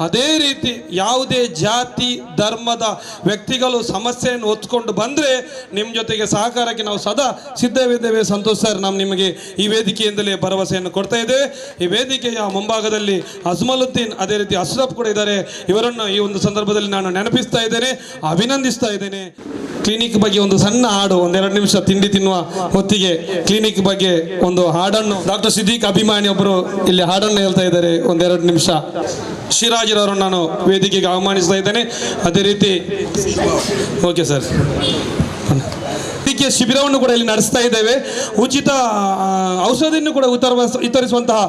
ಅದೇ ರೀತಿ ಯಾವುದೇ ಜಾತಿ ಧರ್ಮದ ವ್ಯಕ್ತಿಗಳು ಸಮಸ್ಯೆಯನ್ನು ಹೊತ್ಕೊಂಡು ಬಂದರೆ ನಿಮ್ಮ ಜೊತೆಗೆ ಸಹಕಾರಕ್ಕೆ ನಾವು ಸದಾ ಸಿದ್ಧವಿದ್ದೇವೆ. ಸಂತೋಷ್ ಸರ್, ನಾವು ನಿಮಗೆ ಈ ವೇದಿಕೆಯಿಂದಲೇ ಭರವಸೆಯನ್ನು ಕೊಡ್ತಾ ಇದ್ದೇವೆ. ಈ ವೇದಿಕೆಯ ಮುಂಭಾಗದಲ್ಲಿ ಅಜ್ಮಲುದ್ದೀನ್ ಅದೇ ರೀತಿ ಅಶ್ರಫ್ ಕೂಡ ಇದ್ದಾರೆ. ಇವರನ್ನು ಈ ಒಂದು ಸಂದರ್ಭದಲ್ಲಿ ನಾನು ನೆನಪಿಸ್ತಾ ಇದ್ದೇನೆ, ಅಭಿನಂದಿಸ್ತಾ ಇದ್ದೇನೆ. ಕ್ಲಿನಿಕ್ ಬಗ್ಗೆ ಒಂದು ಸಣ್ಣ ಹಾಡು, 1-2 ನಿಮಿಷ ತಿಂಡಿ ತಿನ್ನುವ ಹೊತ್ತಿಗೆ ಕ್ಲಿನಿಕ್ ಬಗ್ಗೆ ಒಂದು ಹಾಡನ್ನು ಡಾಕ್ಟರ್ ಸಿದ್ದೀಕ್ ಅಭಿಮಾನಿ ಒಬ್ಬರು ಇಲ್ಲಿ ಹಾಡನ್ನು ಹೇಳ್ತಾ ಇದ್ದಾರೆ. 1-2 ನಿಮಿಷ ಶಿರಾಜಿರವರನ್ನು ನಾನು ವೇದಿಕೆಗೆ ಆಹ್ವಾನಿಸ್ತಾ ಇದ್ದೇನೆ. ಅದೇ ರೀತಿ ಓಕೆ ಸರ್, ಶಿಬಿರವನ್ನು ಕೂಡ ಇಲ್ಲಿ ನಡೆಸ್ತಾ ಇದ್ದೇವೆ. ಉಚಿತ ಔಷಧಿಯನ್ನು ಕೂಡ ವಿತರಿಸುವಂತಹ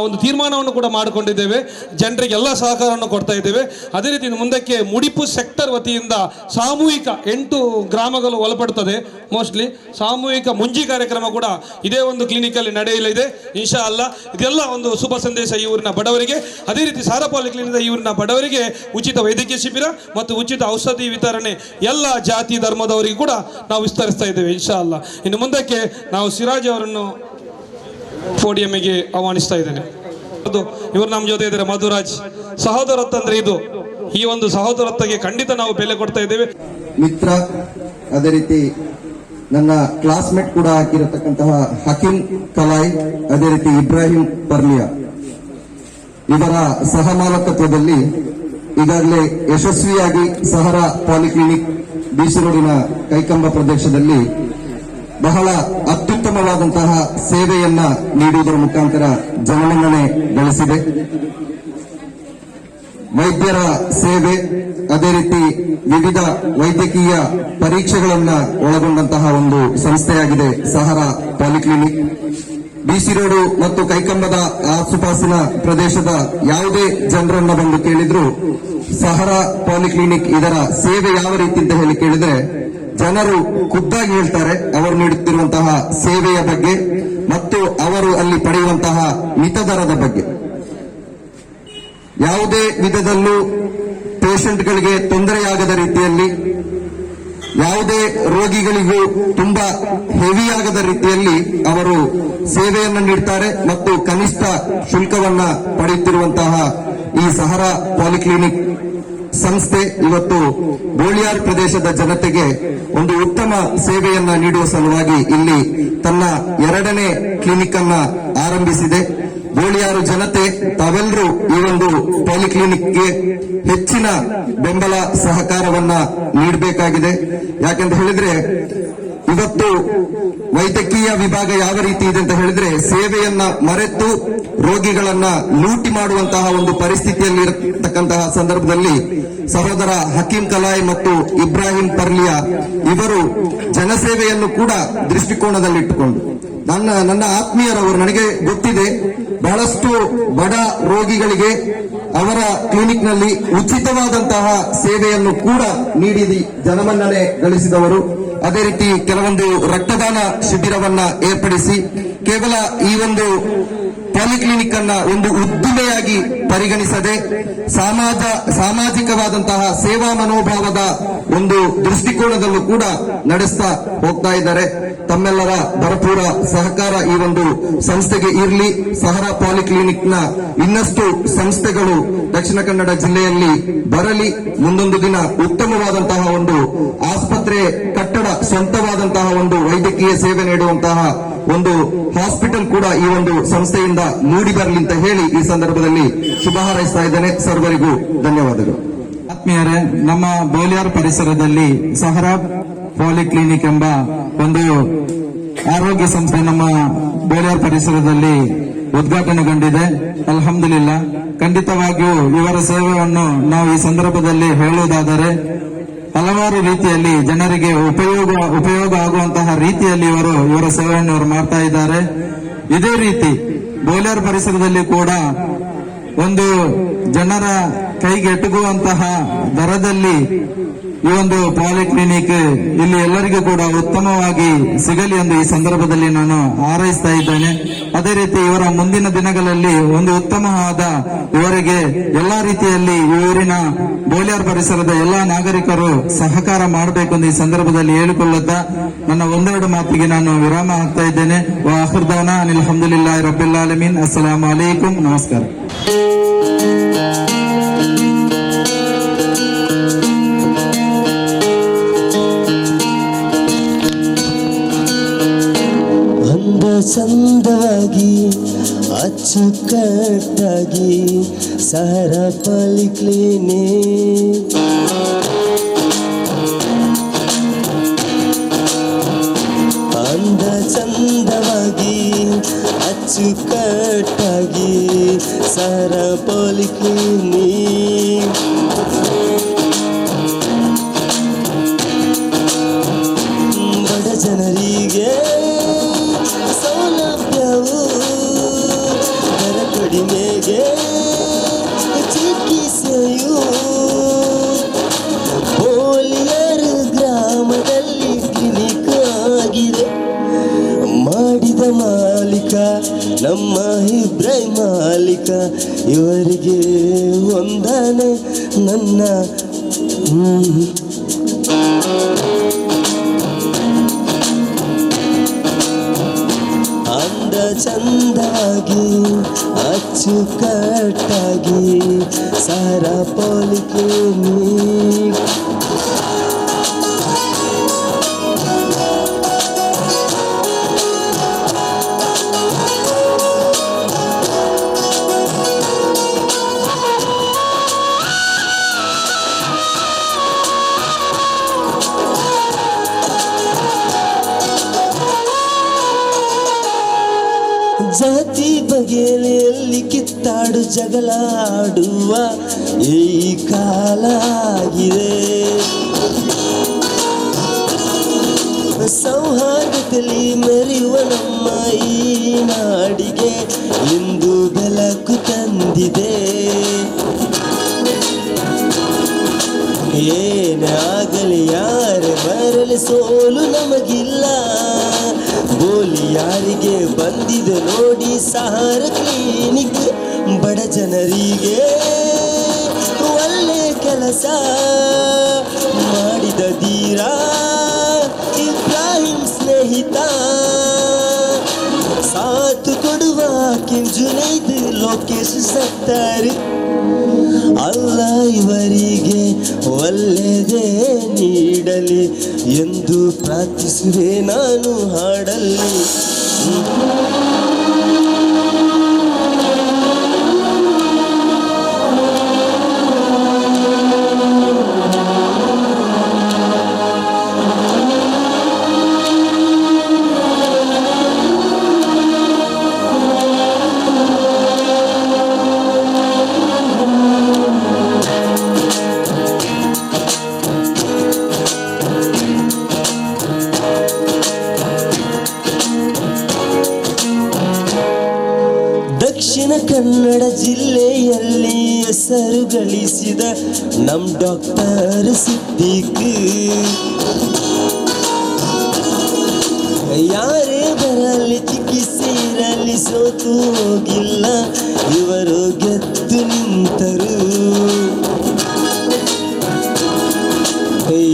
ಒಂದು ತೀರ್ಮಾನವನ್ನು ಕೂಡ ಮಾಡಿಕೊಂಡಿದ್ದೇವೆ. ಜನರಿಗೆ ಎಲ್ಲ ಸಹಕಾರವನ್ನು ಕೊಡ್ತಾ ಇದ್ದೇವೆ. ಅದೇ ರೀತಿ ಮುಂದಕ್ಕೆ ಮುಡಿಪು ಸೆಕ್ಟರ್ ವತಿಯಿಂದ ಸಾಮೂಹಿಕ 8 ಗ್ರಾಮಗಳು ಒಳಪಡುತ್ತದೆ. ಮೋಸ್ಟ್ಲಿ ಸಾಮೂಹಿಕ ಮುಂಜಿ ಕಾರ್ಯಕ್ರಮ ಕೂಡ ಇದೇ ಒಂದು ಕ್ಲಿನಿಕಲ್ಲಿ ನಡೆಯಲಿದೆ ಇನ್ಶಾ ಅಲ್ಲಾ. ಇದೆಲ್ಲ ಒಂದು ಶುಭ ಸಂದೇಶ ಈ ಊರಿನ ಬಡವರಿಗೆ. ಅದೇ ರೀತಿ ಸಹಾರಾ ಪಾಲಿಕ್ಲಿನಿಕ್ ಈ ಊರಿನ ಬಡವರಿಗೆ ಉಚಿತ ವೈದ್ಯಕೀಯ ಶಿಬಿರ ಮತ್ತು ಉಚಿತ ಔಷಧಿ ವಿತರಣೆ ಎಲ್ಲ ಜಾತಿ ಧರ್ಮದವರಿಗೆ ಕೂಡ ನಾವು ವಿಸ್ತರಿಸ್ತಾ ಇದ್ದೇವೆ ಇನ್ಶಾ ಅಲ್ಲಾ. ಇನ್ನು ಮುಂದಕ್ಕೆ ನಾವು ಸಿರಾಜ್ ಅವರನ್ನು ಪೋಡಿಯಂಗೆ ಆಹ್ವಾನಿಸ್ತಾ ಇದ್ದೇನೆ. ಇವರು ನಮ್ಮ ಜೊತೆ ಇದ್ದಾರೆ. ಮಧುರಾಜ್ ಸಹೋದರತ್ವ ಅಂದ್ರೆ ಇದು, ಈ ಒಂದು ಸಹೋದರತ್ವಕ್ಕೆ ಖಂಡಿತ ನಾವು ಬೆಲೆ ಕೊಡ್ತಾ ಇದ್ದೇವೆ. ಮಿತ್ರ, ಅದೇ ರೀತಿ ನನ್ನ ಕ್ಲಾಸ್ಮೇಟ್ ಕೂಡ ಆಗಿರತಕ್ಕಂತಹ ಹಕೀಂ ಕಲಾಯ್, ಅದೇ ರೀತಿ ಇಬ್ರಾಹಿಂ ಪರ್ಲಿಯಾ ಇವರ ಸಹಮಾಲಕತ್ವದಲ್ಲಿ ಈಗಾಗಲೇ ಯಶಸ್ವಿಯಾಗಿ ಸಹಾರಾ ಪಾಲಿಕ್ಲಿನಿಕ್ BC ರೋಡಿನ ಕೈಕಂಬ ಪ್ರದೇಶದಲ್ಲಿ ಬಹಳ ಅತ್ಯುತ್ತಮವಾದಂತಹ ಸೇವೆಯನ್ನ ನೀಡುವುದರ ಮುಖಾಂತರ ಜನಮನ್ನಣೆ ಗಳಿಸಿದೆ. ವೈದ್ಯರ ಸೇವೆ, ಅದೇ ರೀತಿ ವಿವಿಧ ವೈದ್ಯಕೀಯ ಪರೀಕ್ಷೆಗಳನ್ನ ಒಳಗೊಂಡಂತಹ ಒಂದು ಸಂಸ್ಥೆಯಾಗಿದೆ ಸಹಾರಾ ಪಾಲಿಕ್ಲಿನಿಕ್. BC ರೋಡು ಮತ್ತು ಕೈಕಂಬದ ಆಸುಪಾಸಿನ ಪ್ರದೇಶದ ಯಾವುದೇ ಜನರನ್ನ ಬಂದು ಕೇಳಿದ್ರು ಸಹಾರಾ ಪಾಲಿಕ್ಲಿನಿಕ್ ಇದರ ಸೇವೆ ಯಾವ ರೀತಿ ಅಂತ ಹೇಳಿ ಕೇಳಿದ್ರೆ ಜನರು ಖುದ್ದಾಗಿ ಹೇಳ್ತಾರೆ ಅವರು ನೀಡುತ್ತಿರುವಂತಹ ಸೇವೆಯ ಬಗ್ಗೆ ಮತ್ತು ಅವರು ಅಲ್ಲಿ ಪಡೆಯುವಂತಹ ಮಿತದರದ ಬಗ್ಗೆ. ಯಾವುದೇ ವಿಧದಲ್ಲೂ ಪೇಷಂಟ್ಗಳಿಗೆ ತೊಂದರೆಯಾಗದ ರೀತಿಯಲ್ಲಿ, ಯಾವುದೇ ರೋಗಿಗಳಿಗೂ ತುಂಬಾ ಹೆವಿಯಾಗದ ರೀತಿಯಲ್ಲಿ ಅವರು ಸೇವೆಯನ್ನು ನೀಡ್ತಾರೆ ಮತ್ತು ಕನಿಷ್ಠ ಶುಲ್ಕವನ್ನ ಪಡೆಯುತ್ತಿರುವಂತಹ ಈ ಸಹಾರಾ ಪಾಲಿಕ್ಲಿನಿಕ್ ಸಂಸ್ಥೆ ಇವತ್ತು ಬೋಳಿಯಾರ್ ಪ್ರದೇಶದ ಜನತೆಗೆ ಒಂದು ಉತ್ತಮ ಸೇವೆಯನ್ನ ನೀಡುವ ಸಲುವಾಗಿ ಇಲ್ಲಿ ತನ್ನ 2ನೇ ಕ್ಲಿನಿಕ್ ಅನ್ನ ಆರಂಭಿಸಿದೆ. ಬೋಳಿಯಾರು ಜನತೆ ತಾವೆಲ್ಲರೂ ಈ ಒಂದು ಪಾಲಿಕ್ಲಿನಿಕ್ಗೆ ಹೆಚ್ಚಿನ ಬೆಂಬಲ ಸಹಕಾರವನ್ನ ನೀಡಬೇಕಾಗಿದೆ. ಯಾಕೆಂತ ಹೇಳಿದ್ರೆ ಇವತ್ತು ವೈದ್ಯಕೀಯ ವಿಭಾಗ ಯಾವ ರೀತಿ ಇದೆ ಅಂತ ಹೇಳಿದ್ರೆ ಸೇವೆಯನ್ನ ಮರೆತು ರೋಗಿಗಳನ್ನ ಲೂಟಿ ಮಾಡುವಂತಹ ಒಂದು ಪರಿಸ್ಥಿತಿಯಲ್ಲಿ ಇರತಕ್ಕಂತಹ ಸಂದರ್ಭದಲ್ಲಿ ಸಹೋದರ ಹಕೀಂ ಕಲಾಯ್ ಮತ್ತು ಇಬ್ರಾಹಿಂ ಪರ್ಲಿಯಾ ಇವರು ಜನಸೇವೆಯನ್ನು ಕೂಡ ದೃಷ್ಟಿಕೋನದಲ್ಲಿಟ್ಟುಕೊಂಡು ನನ್ನ ಆತ್ಮೀಯರವರು ನನಗೆ ಗೊತ್ತಿದೆ ಬಹಳಷ್ಟು ಬಡ ರೋಗಿಗಳಿಗೆ ಅವರ ಕ್ಲಿನಿಕ್ ನಲ್ಲಿ ಉಚಿತವಾದಂತಹ ಸೇವೆಯನ್ನು ಕೂಡ ನೀಡಿ ಜನಮನ್ನಣೆ ಗಳಿಸಿದವರು. ಅದೇ ರೀತಿ ಕೆಲವೊಂದು ರಕ್ತದಾನ ಶಿಬಿರವನ್ನ ಏರ್ಪಡಿಸಿ ಕೇವಲ ಈ ಒಂದು ಪಾಲಿಕ್ಲಿನಿಕ್ ಅನ್ನ ಒಂದು ಉದ್ದಿಮೆಯಾಗಿ ಪರಿಗಣಿಸದೆ ಸಾಮಾಜಿಕವಾದಂತಹ ಸೇವಾ ಮನೋಭಾವದ ಒಂದು ದೃಷ್ಟಿಕೋನದಲ್ಲೂ ಕೂಡ ನಡೆಸ್ತಾ ಹೋಗ್ತಾ ಇದ್ದಾರೆ. ತಮ್ಮೆಲ್ಲರ ಭರಪೂರ ಸಹಕಾರ ಈ ಒಂದು ಸಂಸ್ಥೆಗೆ ಇರಲಿ. ಸಹರಾ ಪಾಲಿಕ್ಲಿನಿಕ್ ನ ಇನ್ನಷ್ಟು ಸಂಸ್ಥೆಗಳು ದಕ್ಷಿಣ ಕನ್ನಡ ಜಿಲ್ಲೆಯಲ್ಲಿ ಬರಲಿ. ಮುಂದೊಂದು ದಿನ ಉತ್ತಮವಾದಂತಹ ಒಂದು ಆಸ್ಪತ್ರೆ ಕಟ್ಟಡ, ಸ್ವಂತವಾದಂತಹ ಒಂದು ವೈದ್ಯಕೀಯ ಸೇವೆ ನೀಡುವಂತಹ ಒಂದು ಹಾಸ್ಪಿಟಲ್ ಕೂಡ ಈ ಒಂದು ಸಂಸ್ಥೆಯಿಂದ ಮೂಡಿ ಬರಲಿ ಅಂತ ಹೇಳಿ ಈ ಸಂದರ್ಭದಲ್ಲಿ ಶುಭ ಹಾರೈಸ್ತಾ ಇದ್ದೇನೆ. ಸರ್ವರಿಗೂ ಧನ್ಯವಾದಗಳು. ಆತ್ಮೀಯರೇ, ನಮ್ಮ ಬೋಲಿಯಾರ್ ಪರಿಸರದಲ್ಲಿ ಸಹರಾ ಪಾಲಿಕ್ಲಿನಿಕ್ ಎಂಬ ಒಂದು ಆರೋಗ್ಯ ಸಂಸ್ಥೆ ನಮ್ಮ ಬೋಲಿಯಾರ್ ಪರಿಸರದಲ್ಲಿ ಉದ್ಘಾಟನೆಗೊಂಡಿದೆ. ಅಲ್ಹಮ್ದುಲಿಲ್ಲಾ. ಖಂಡಿತವಾಗಿಯೂ ಇವರ ಸೇವೆಯನ್ನು ನಾವು ಈ ಸಂದರ್ಭದಲ್ಲಿ ಹೇಳುವುದಾದರೆ ಹಲವಾರು ರೀತಿಯಲ್ಲಿ ಜನರಿಗೆ ಉಪಯೋಗ ಆಗುವಂತಹ ರೀತಿಯಲ್ಲಿ ಇವರ ಸೇವೆಯನ್ನು ಇವರು ಮಾಡ್ತಾ ಇದ್ದಾರೆ. ಇದೇ ರೀತಿ ಬೋಲಿಯಾರ್ ಪರಿಸರದಲ್ಲಿ ಕೂಡ ಒಂದು ಜನರ ಕೈಗೆ ಎಟುಕುವಂತಹ ದರದಲ್ಲಿ ಈ ಒಂದು ಪಾಲಿಕ್ಲಿನಿಕ್ ಇಲ್ಲಿ ಎಲ್ಲರಿಗೂ ಕೂಡ ಉತ್ತಮವಾಗಿ ಸಿಗಲಿ ಎಂದು ಈ ಸಂದರ್ಭದಲ್ಲಿ ನಾನು ಹಾರೈಸ್ತಾ ಇದ್ದೇನೆ. ಅದೇ ರೀತಿ ಇವರ ಮುಂದಿನ ದಿನಗಳಲ್ಲಿ ಒಂದು ಉತ್ತಮವಾದ ಇವರಿಗೆ ಎಲ್ಲಾ ರೀತಿಯಲ್ಲಿ ಊರಿನ ಬೋಲಿಯಾರ್ ಪರಿಸರದ ಎಲ್ಲಾ ನಾಗರಿಕರು ಸಹಕಾರ ಮಾಡಬೇಕು ಎಂದು ಈ ಸಂದರ್ಭದಲ್ಲಿ ಹೇಳಿಕೊಳ್ಳುತ್ತಾ ನನ್ನ ಒಂದೆರಡು ಮಾತಿಗೆ ನಾನು ವಿರಾಮ ಹಾಕ್ತಾ ಇದ್ದೇನೆ. ಆಖಿರ್ ದವಾನಾ ಅನಿಲ್ ಹಮ್ದುಲಿಲ್ಲಾಹಿ ರಬ್ಬಿಲ್ ಆಲಮೀನ್. ಅಸ್ಸಲಾಮು ಅಲೈಕುಂ. ನಮಸ್ಕಾರ. ಚಂದವಾಗಿ ಅಚ್ಚುಕಟ್ಟಾಗಿ ಸಹರಾ ಪಾಲಿಕ್ಲಿನಿಕ್ ಅಂದ ಚಂದವಾಗಿ ಅಚ್ಚುಕಟ್ಟಾಗಿ ಸಹರಾ ಪಾಲಿಕ್ಲಿನಿಕ್ ಬಡ ಜನರಿಗೆ ಕಡಿಮೆಗೆ ಚಿಕಿತ್ಸೆಯು ಬೋಲಿಯಾರ್ ಗ್ರಾಮದಲ್ಲಿ ಕ್ಲಿನಿಕ್ ಆಗಿದೆ. ಮಾಡಿದ ಮಾಲೀಕ ನಮ್ಮ ಇಬ್ರಾಹಿಂ ಮಾಲೀಕ, ಇವರಿಗೆ ವಂದನೆ ನನ್ನ. ಅಂದ ಚಂದಾಗಿ ಅಚ್ಚುಕಟ್ಟಾಗಿ ಸಹರಾ ಪಾಲಿಕ್ಲಿನಿಕ್ ಜಾತಿ ಬಗೆಯಲ್ಲಿ ಕಿತ್ತಾಡು ಜಗಳಾಡುವ ಈ ಕಾಲ ಆಗಿದೆ. ಸೌಹಾರ್ದದಲ್ಲಿ ಮೆರೆಯುವ ನಮ್ಮ ಈ ನಾಡಿಗೆ ಇಂದು ಬೆಳಕು ತಂದಿದೆ. ಏನೇ ಆಗಲಿ ಯಾರೇ ಬರಲಿ ಸೋಲು ನಮಗಿಲ್ಲ. ಬೋಲಿಯಾರಿಗೆ ಬಂದಿದೆ ನೋಡಿ ಸಹರಾ ಕ್ಲಿನಿಕ್. ಬಡ ಜನರಿಗೆ ಒಳ್ಳೆ ಕೆಲಸ ಮಾಡಿದ ಧೀರ ಇಬ್ರಾಹಿಂ ಸ್ನೇಹಿತ. ಸಾಥ್ ಕೊಡುವ ಜುನೈದ್ ಲೋಕೇಶ್ ಸತ್ತಾರ್. ಅಲ್ಲ ಇವರಿಗೆ ಒಳ್ಳೆಯದೇ ನೀಡಲಿ ಎಂದು ಪ್ರಾರ್ಥಿಸುವೆ ನಾನು ಹಾಡಲ್ಲಿ. ದಕ್ಷಿಣ ಕನ್ನಡ ಜಿಲ್ಲೆಯಲ್ಲಿ ಹೆಸರು ಗಳಿಸಿದ ನಮ್ ಡಾಕ್ಟರ್ ಸಿದ್ದಿಕ್. ಯಾರೇ ಬರ ರೋಗದಲ್ಲಿ ಚಿಕಿತ್ಸೆ ಇರಲಿ ಸೋತು ಹೋಗಿಲ್ಲ ಇವರು ಗೆದ್ದು ನಿಂತರು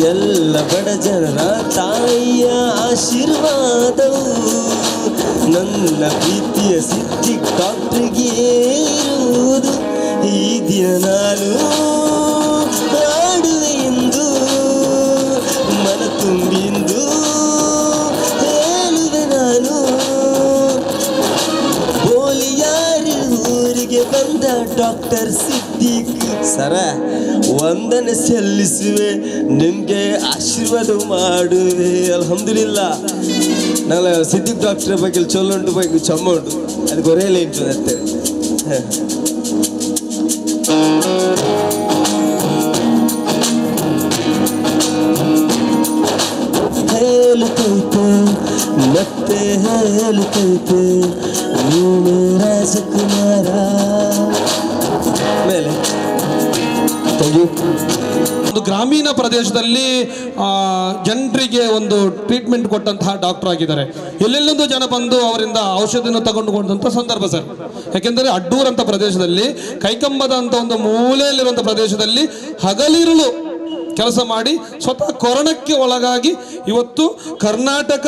ಎಲ್ಲ ಬಡ ಜನರ ತಾಯಿಯ ಆಶೀರ್ವಾದವು ನನ್ನ ಪ್ರೀತಿಯ ಸಿದ್ಧಿ ಡಾಕ್ಟ್ರಿಗೆ ಇರುವುದು ಈ ದಿನ ನಾನು ಆಡುವೆ ಎಂದು ಮನ ತುಂಬಿಂದು ಹೇಳುವೆ ನಾನು ಬೋಲಿಯಾರು ಊರಿಗೆ ಬಂದ ಡಾಕ್ಟರ್ ಸಿದ್ದಿಕ್ ಸರ ವಂದನೆ ಸಲ್ಲಿಸುವೆ ನಿಮಗೆ ಆಶೀರ್ವಾದ ಮಾಡುವೆ ಅಲ್ಹಮ್ದುಲಿಲ್ಲ ನಾಳೆ ಸಿದ್ದಿಕ್ ಡಾಕ್ಟರ್ ಬಗ್ಗೆ ಚೊಲ್ಲುಂಟು ಬಗ್ಗೆ ಚಮ್ಮುಂಟು ಅದು ಗೊರೆಯಲ್ಲೇ ಇಂಟು ಅಂತೇವೆ ಹೇಳುತ್ತೈತೆ ಮತ್ತೆ ಹೇಳುತ್ತೈತೆ ನೀನು ರಾಜಕುಮಾರ ಮೇಲೆ ಒಂದು ಗ್ರಾಮೀಣ ಪ್ರದೇಶದಲ್ಲಿ ಜನರಿಗೆ ಒಂದು ಟ್ರೀಟ್ಮೆಂಟ್ ಕೊಟ್ಟಂತಹ ಡಾಕ್ಟರ್ ಆಗಿದ್ದಾರೆ. ಎಲ್ಲೆಲ್ಲೊಂದು ಜನ ಬಂದು ಅವರಿಂದ ಔಷಧಿಯನ್ನು ತಗೊಂಡುಕೊಂಡಂಥ ಸಂದರ್ಭ ಸರ್. ಯಾಕೆಂದರೆ ಅಡ್ಡೂರ್ ಅಂತ ಪ್ರದೇಶದಲ್ಲಿ, ಕೈಕಂಬದ ಅಂತ ಒಂದು ಮೂಲೆಯಲ್ಲಿರುವಂಥ ಪ್ರದೇಶದಲ್ಲಿ ಹಗಲಿರುಳು ಕೆಲಸ ಮಾಡಿ ಸ್ವತಃ ಕೊರೋನಾಕ್ಕೆ ಒಳಗಾಗಿ ಇವತ್ತು ಕರ್ನಾಟಕ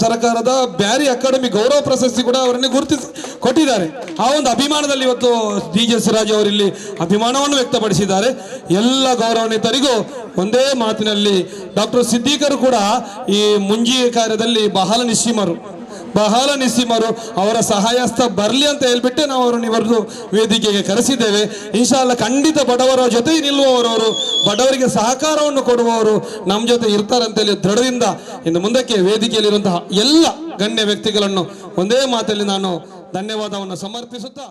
ಸರ್ಕಾರದ ಬ್ಯಾರಿ ಅಕಾಡೆಮಿ ಗೌರವ ಪ್ರಶಸ್ತಿ ಕೂಡ ಅವರನ್ನು ಗುರುತಿಸಿ ಕೊಟ್ಟಿದ್ದಾರೆ. ಆ ಒಂದು ಅಭಿಮಾನದಲ್ಲಿ ಇವತ್ತು DJ ಸಿರಾಜ್ ಅವರಿಲ್ಲಿ ಅಭಿಮಾನವನ್ನು ವ್ಯಕ್ತಪಡಿಸಿದ್ದಾರೆ. ಎಲ್ಲ ಗೌರವಾನ್ವಿತರಿಗೂ ಒಂದೇ ಮಾತಿನಲ್ಲಿ ಡಾಕ್ಟರ್ ಸಿದ್ದಿಕರು ಕೂಡ ಈ ಮುಂಜಿ ಕಾರ್ಯದಲ್ಲಿ ಬಹಳ ನಿಸ್ಸೀಮರು ಅವರ ಸಹಾಯಸ್ಥ ಬರಲಿ ಅಂತ ಹೇಳ್ಬಿಟ್ಟೆ ನಾವು ಅವರನ್ನು ಇವರದು ವೇದಿಕೆಗೆ ಕರೆಸಿದ್ದೇವೆ. ಇನ್ಶಾಲ್ಲ ಖಂಡಿತ ಬಡವರ ಜೊತೆ ನಿಲ್ಲುವವರು, ಬಡವರಿಗೆ ಸಹಕಾರವನ್ನು ಕೊಡುವವರು ನಮ್ಮ ಜೊತೆ ಇರ್ತಾರೆ ಅಂತೇಳಿ ದೃಢದಿಂದ ಇನ್ನು ಮುಂದಕ್ಕೆ ವೇದಿಕೆಯಲ್ಲಿರುವಂತಹ ಎಲ್ಲ ಗಣ್ಯ ವ್ಯಕ್ತಿಗಳನ್ನು ಒಂದೇ ಮಾತಲ್ಲಿ ನಾನು ಧನ್ಯವಾದವನ್ನು ಸಮರ್ಪಿಸುತ್ತಾ